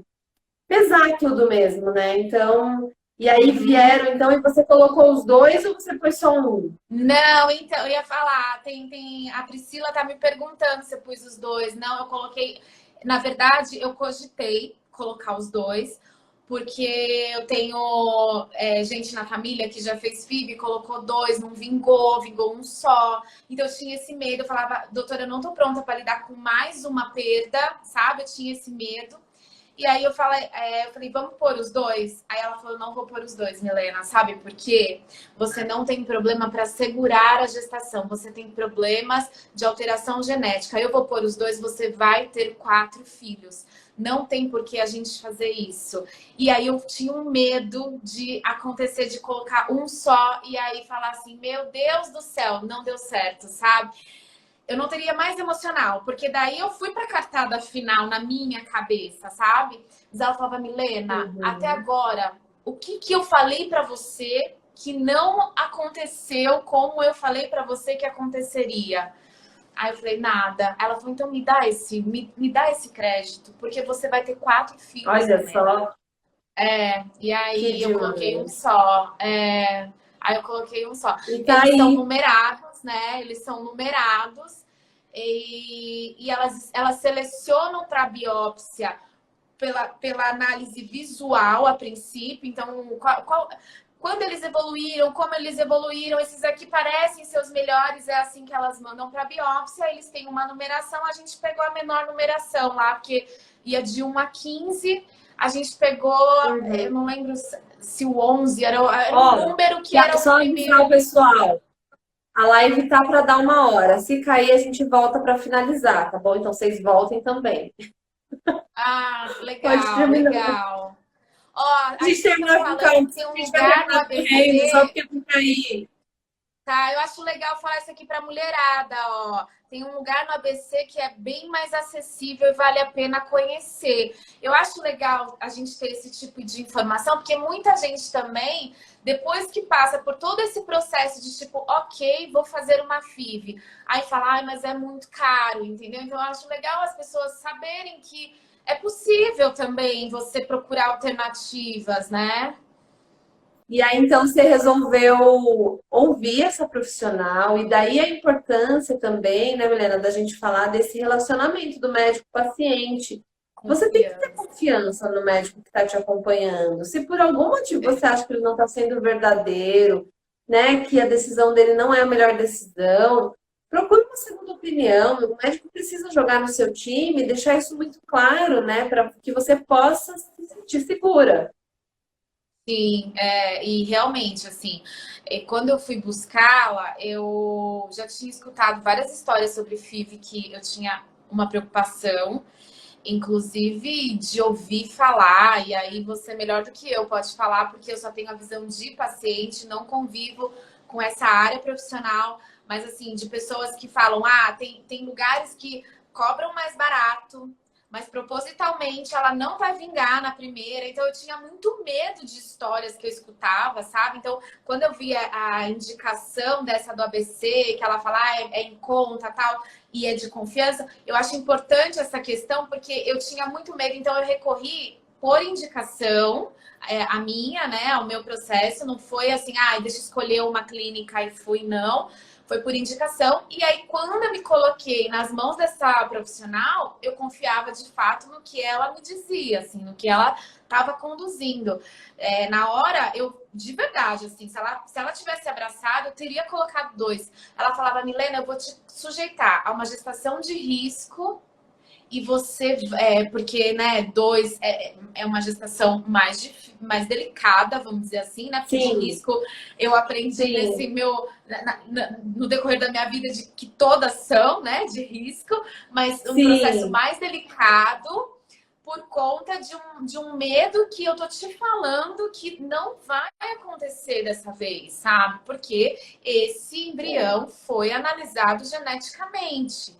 pesar tudo mesmo, né? Então, e aí Uhum. vieram, então, e você colocou os 2 ou você foi só um? Não, então, eu ia falar, a Priscila tá me perguntando se eu pus os 2. Não, eu coloquei, na verdade, eu cogitei colocar os 2, porque eu tenho gente na família que já fez FIV, colocou 2, não vingou, vingou um só. Então eu tinha esse medo, eu falava, doutora, eu não tô pronta para lidar com mais uma perda, sabe? Eu tinha esse medo. E aí eu falei, vamos pôr os 2? Aí ela falou, não vou pôr os 2, Milena. Sabe por quê? Você não tem problema para segurar a gestação. Você tem problemas de alteração genética. Eu vou pôr os 2, você vai ter 4 filhos. Não tem por que a gente fazer isso. E aí eu tinha um medo de acontecer, de colocar um só e aí falar assim, meu Deus do céu, não deu certo, sabe? Eu não teria mais emocional, porque daí eu fui pra cartada final na minha cabeça, sabe? Mas ela falava, Milena, até Uhum. agora, o que que eu falei pra você que não aconteceu como eu falei pra você que aconteceria? Aí eu falei, nada. Ela falou, então me dá esse crédito, porque você vai ter 4 filhos, Olha Milena. só, E que aí eu coloquei um demais. só. Aí eu coloquei um só. E tá Eles são aí. numerados, né? Eles são numerados. E elas selecionam para biópsia pela análise visual a princípio. Então, quando eles evoluíram, como eles evoluíram, esses aqui parecem ser os melhores, é assim que elas mandam para biópsia. Eles têm uma numeração, a gente pegou a menor numeração lá, porque ia de 1 a 15. A gente pegou, eu Uhum. não lembro se o 11 era um Ó, número que era o só avisar o primeiro. pessoal. A live tá para dar 1 hora. Se cair, a gente volta para finalizar, tá bom? Então vocês voltem também. Ah, Pode legal, terminar. legal. Ó, A a gente gente estava terminar com falando calma. que tem um A gente vai lugar no terminar correndo, só ABC. porque fica aí. Tá, eu acho legal falar isso aqui para mulherada, ó. Tem um lugar no ABC que é bem mais acessível e vale a pena conhecer. Eu acho legal a gente ter esse tipo de informação, porque muita gente também, depois que passa por todo esse processo de tipo, ok, vou fazer uma FIV, aí fala, ai, mas é muito caro, entendeu? Então eu acho legal as pessoas saberem que é possível também você procurar alternativas, né? E aí, então, você resolveu ouvir essa profissional, e daí a importância também, né, Milena, da gente falar desse relacionamento do médico-paciente. Você tem que ter Confiança. confiança no médico que está te acompanhando. Se por algum motivo você acha que ele não está sendo verdadeiro, né, que a decisão dele não é a melhor decisão, procure uma segunda opinião. O médico precisa jogar no seu time, deixar isso muito claro, né, para que você possa se sentir segura. Sim, e realmente, assim, quando eu fui buscá-la, eu já tinha escutado várias histórias sobre FIV que eu tinha uma preocupação, inclusive de ouvir falar, e aí você melhor do que eu pode falar, porque eu só tenho a visão de paciente, não convivo com essa área profissional, mas assim, de pessoas que falam, tem lugares que cobram mais barato, mas propositalmente ela não vai vingar na primeira. Então eu tinha muito medo de histórias que eu escutava, sabe? Então, quando eu via a indicação dessa do ABC, que ela fala, é em conta, tal, e é de confiança, eu acho importante essa questão, porque eu tinha muito medo, então eu recorri por indicação, a minha, né, o meu processo, não foi assim, deixa eu escolher uma clínica e fui, não. Foi por indicação. E aí, quando eu me coloquei nas mãos dessa profissional, eu confiava de fato no que ela me dizia, assim, no que ela estava conduzindo. Na hora, eu, de verdade, assim, se ela tivesse abraçado, eu teria colocado dois. Ela falava, Milena, eu vou te sujeitar a uma gestação de risco e você, porque, né, dois é uma gestação mais delicada, vamos dizer assim, né? Porque de Sim, risco eu aprendi nesse sim. meu, no decorrer da minha vida de que todas são, né, de risco, mas um processo Sim, mais delicado por conta de um medo que eu tô te falando que não vai acontecer dessa vez, sabe? Porque esse embrião foi analisado geneticamente.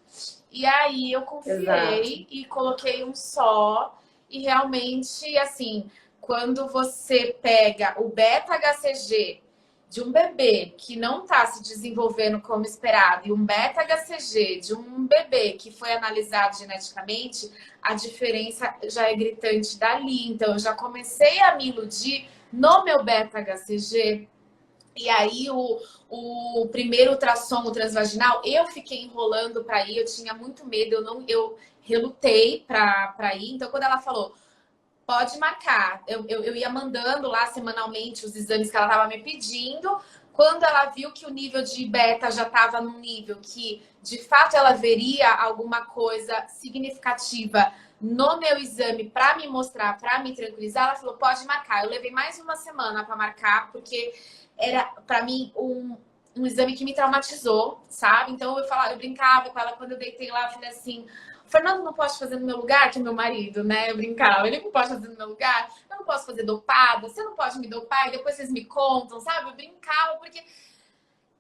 E aí eu exato. confiei e coloquei um só. E realmente, assim, quando você pega o beta-HCG de um bebê que não está se desenvolvendo como esperado e um beta-HCG de um bebê que foi analisado geneticamente, a diferença já é gritante dali. Então, eu já comecei a me iludir no meu beta-HCG e aí, o primeiro ultrassom transvaginal, eu fiquei enrolando para ir, eu tinha muito medo, eu relutei para ir. Então, quando ela falou, pode marcar, eu ia mandando lá semanalmente os exames que ela estava me pedindo. Quando ela viu que o nível de beta já estava num nível que, de fato, ela veria alguma coisa significativa no meu exame para me mostrar, para me tranquilizar, ela falou, pode marcar. Eu levei mais uma semana para marcar, porque era, para mim, um exame que me traumatizou, sabe? Então, eu brincava com ela quando eu deitei lá, eu falei assim, o Fernando não pode fazer no meu lugar, que é meu marido, né? Eu brincava, ele não pode fazer no meu lugar, eu não posso fazer dopada, você não pode me dopar, e depois vocês me contam, sabe? Eu brincava, porque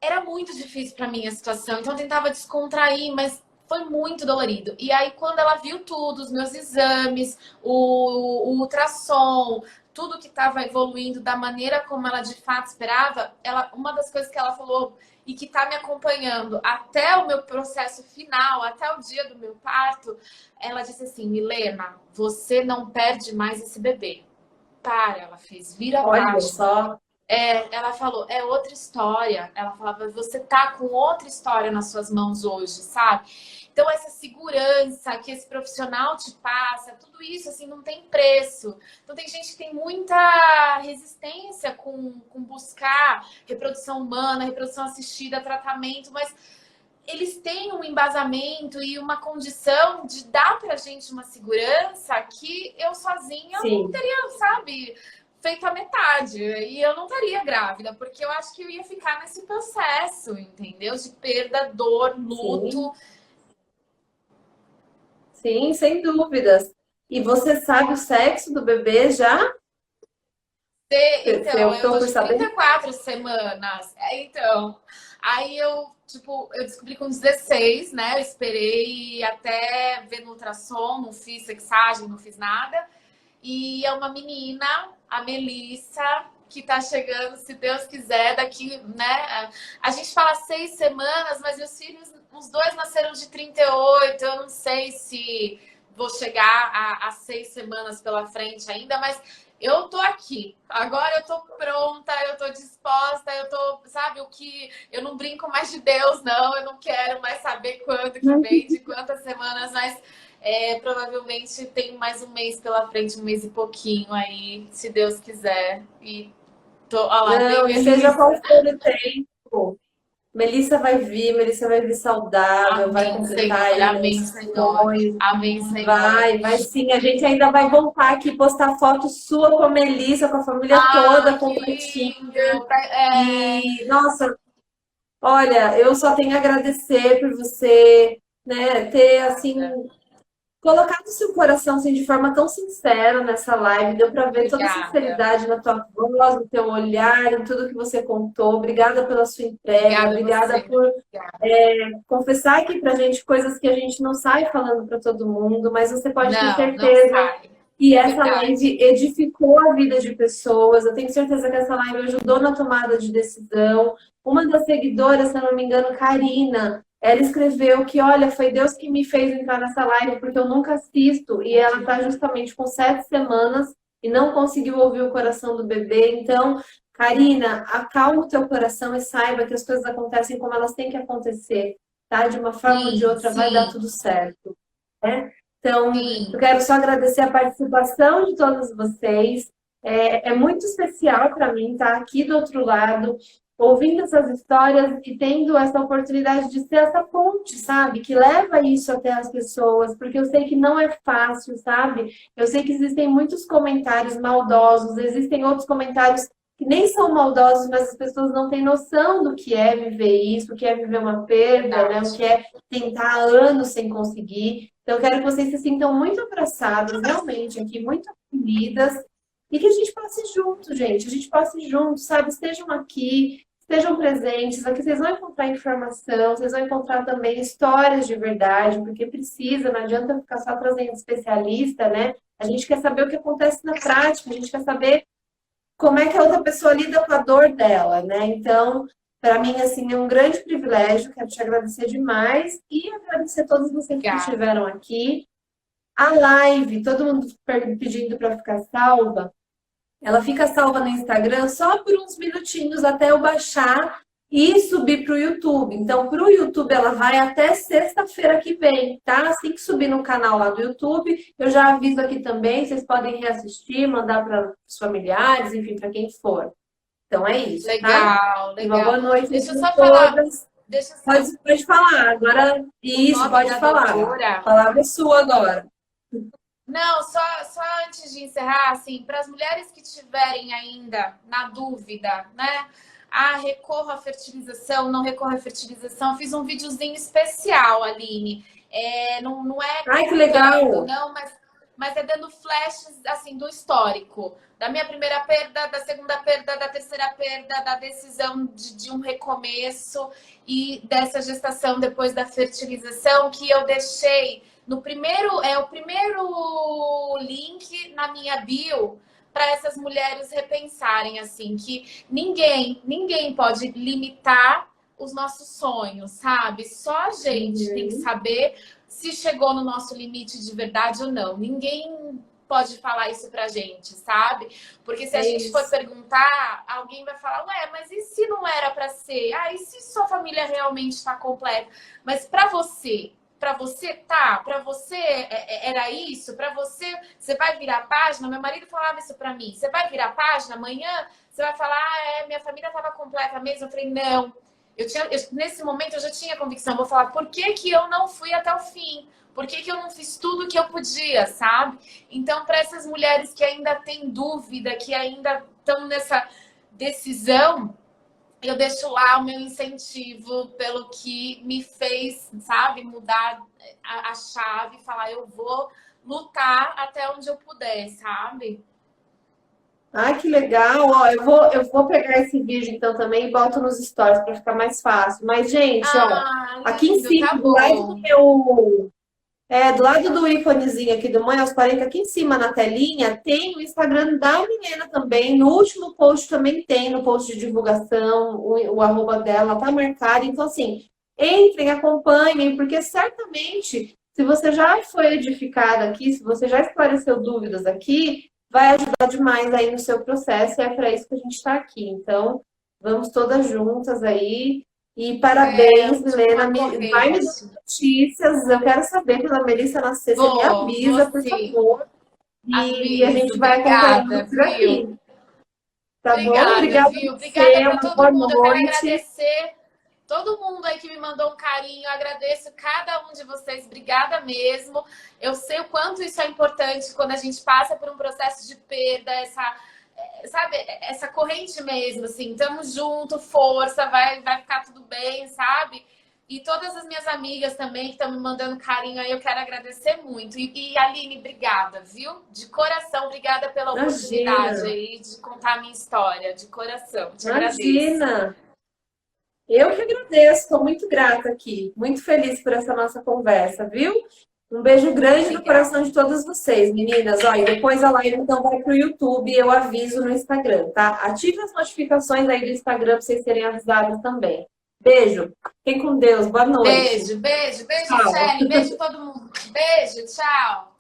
era muito difícil para mim a situação, então eu tentava descontrair, mas foi muito dolorido. E aí, quando ela viu tudo, os meus exames, o ultrassom, tudo que estava evoluindo da maneira como ela de fato esperava, uma das coisas que ela falou e que está me acompanhando até o meu processo final, até o dia do meu parto, ela disse assim, Milena, você não perde mais esse bebê. Para, ela fez, vira a Olha página. só. Ela falou, é outra história. Ela falava, você tá com outra história nas suas mãos hoje, sabe? Então, essa segurança que esse profissional te passa, tudo isso, assim, não tem preço. Então, tem gente que tem muita resistência com buscar reprodução humana, reprodução assistida, tratamento, mas eles têm um embasamento e uma condição de dar pra gente uma segurança que eu sozinha não Sim, teria, sabe, feito a metade. E eu não estaria grávida, porque eu acho que eu ia ficar nesse processo, entendeu? De perda, dor, sim, luto. sim, sem dúvidas. E você sabe o sexo do bebê já? Você Então, eu optou tô por de saber? 34 semanas. Então, aí eu descobri com 16, né? Eu esperei até ver no ultrassom, não fiz sexagem, não fiz nada. E é uma menina, a Melissa, que tá chegando, se Deus quiser, daqui, né? A gente fala 6 semanas, mas meus filhos, os dois nasceram de 38. Eu não sei se vou chegar a 6 semanas pela frente ainda, mas eu tô aqui. Agora eu tô pronta, eu tô disposta, eu tô, sabe, o que eu não brinco mais de Deus, não, eu não quero mais saber quando que vem, de quantas semanas, mas provavelmente tem mais um mês pela frente, um mês e pouquinho aí, se Deus quiser. E tô, ó lá, vem Não, e seja Melissa. qual for o tempo, Melissa vai vir saudável, vai Amém, completar Senhor. aí, né, Amém, esses Senhor. sonhos. Amém, Senhor. Vai sim. A gente ainda vai voltar aqui e postar foto sua com a Melissa, com a família toda Ai, que completinha. lindo. E, nossa, olha, eu só tenho a agradecer por você, né, ter, assim, colocado seu coração assim, de forma tão sincera nessa live, deu para ver toda a Obrigada. sinceridade na tua voz, no teu olhar, em tudo que você contou. Obrigada pela sua entrega, Obrigada a obrigada você. por Obrigada. confessar aqui pra gente coisas que a gente não sai falando para todo mundo, mas você pode ter Não, não certeza sai. que essa Verdade. live edificou a vida de pessoas. Eu tenho certeza que essa live ajudou na tomada de decisão. Uma das seguidoras, se eu não me engano, Karina, ela escreveu que, olha, foi Deus que me fez entrar nessa live, porque eu nunca assisto. E ela está justamente com 7 semanas e não conseguiu ouvir o coração do bebê. Então, Karina, acalma o teu coração e saiba que as coisas acontecem como elas têm que acontecer, tá? De uma forma ou de Sim, outra vai dar sim, tudo certo, né? Então, eu sim. quero só agradecer a participação de todos vocês. É muito especial para mim estar aqui do outro lado, ouvindo essas histórias e tendo essa oportunidade de ser essa ponte, sabe? Que leva isso até as pessoas, porque eu sei que não é fácil, sabe? Eu sei que existem muitos comentários maldosos, existem outros comentários que nem são maldosos, mas as pessoas não têm noção do que é viver isso, o que é viver uma perda, né? O Verdade. que é tentar há anos sem conseguir. Então, eu quero que vocês se sintam muito abraçadas, realmente, aqui, muito acolhidas, e que a gente passe junto, gente. A gente passe junto, sabe? Estejam aqui, estejam presentes. Aqui vocês vão encontrar informação, vocês vão encontrar também histórias de verdade, porque precisa, não adianta ficar só trazendo especialista, né? A gente quer saber o que acontece na prática, a gente quer saber como é que a outra pessoa lida com a dor dela, né? Então, para mim, assim, é um grande privilégio, quero te agradecer demais e agradecer a todos vocês que Obrigada. estiveram aqui. A live, todo mundo pedindo para ficar salva, ela fica salva no Instagram só por uns minutinhos até eu baixar e subir para o YouTube. Então, para o YouTube, ela vai até sexta-feira que vem, tá? Assim que subir no canal lá do YouTube, eu já aviso aqui também, vocês podem reassistir, mandar para os familiares, enfim, para quem for. Então é isso, tá? Legal, E uma boa legal. noite Deixa eu a só falar. todas. Deixa eu só. Pode falar. Agora, O isso, nome pode da falar. A doutora. palavra é sua agora. Não, só antes de encerrar, assim, para as mulheres que tiverem ainda na dúvida, né? Ah, recorro à fertilização, não recorro à fertilização. Fiz um videozinho especial, Aline. Não é Ai, que contando, legal. não, mas é dando flashes, assim, do histórico. Da minha primeira perda, da segunda perda, da terceira perda, da decisão de um recomeço e dessa gestação depois da fertilização que eu deixei no primeiro, o primeiro link na minha bio para essas mulheres repensarem assim que ninguém pode limitar os nossos sonhos, sabe? Só a gente tem que Uhum. saber se chegou no nosso limite de verdade ou não. Ninguém pode falar isso pra gente, sabe? Porque se a É gente for isso. perguntar, alguém vai falar, ué, mas e se não era para ser? Ah, e se sua família realmente está completa? Mas para você tá, para você era isso, para você vai virar a página. Meu marido falava isso para mim. Você vai virar a página amanhã, você vai falar, minha família estava completa mesmo. Eu falei, não. Nesse momento eu já tinha convicção. Vou falar, por que que eu não fui até o fim? Por que que eu não fiz tudo que eu podia, sabe? Então, para essas mulheres que ainda têm dúvida, que ainda estão nessa decisão, eu deixo lá o meu incentivo pelo que me fez, sabe, mudar a chave, falar, eu vou lutar até onde eu puder, sabe? Ai, que legal. Ó, eu vou pegar esse vídeo então também e boto nos stories para ficar mais fácil. Mas, gente, ó, Ah, aqui em lindo, cima, tá do lado do bom. meu. Do lado do íconezinho aqui do Mãe aos 40, aqui em cima na telinha, tem o Instagram da Milena também. No último post também tem, no post de divulgação, o arroba dela tá marcado. Então, assim, entrem, acompanhem, porque certamente, se você já foi edificada aqui, se você já esclareceu dúvidas aqui, vai ajudar demais aí no seu processo, e é para isso que a gente está aqui. Então, vamos todas juntas aí. E parabéns, Tipo Milena. uma Vai me corrente. notícias. Eu quero saber quando a Melissa nascer, você me Vou avisa, por sim. favor. E a Aviso. gente vai acompanhando Obrigada, por viu? aqui, tá bom? Obrigada, Obrigada a viu? Obrigada você, para uma todo boa mundo. Eu quero noite. agradecer todo mundo aí que me mandou um carinho. Eu agradeço cada um de vocês. Obrigada mesmo. Eu sei o quanto isso é importante quando a gente passa por um processo de perda, sabe, essa corrente mesmo, assim, tamo junto, força, vai ficar tudo bem, sabe? E todas as minhas amigas também que estão me mandando carinho aí, eu quero agradecer muito. E Aline, obrigada, viu? De coração, obrigada pela Imagina, oportunidade aí de contar a minha história, de coração. Te agradeço. imagina. Eu que agradeço, estou muito grata aqui, muito feliz por essa nossa conversa, viu? Um beijo grande no Obrigada. coração de todas vocês, meninas. Olha, depois a live então vai para o YouTube e eu aviso no Instagram, tá? Ative as notificações aí do Instagram para vocês serem avisadas também. Beijo, fiquem com Deus, boa noite. Beijo, beijo, beijo, Tchau. Shelly, beijo todo mundo. Beijo, tchau.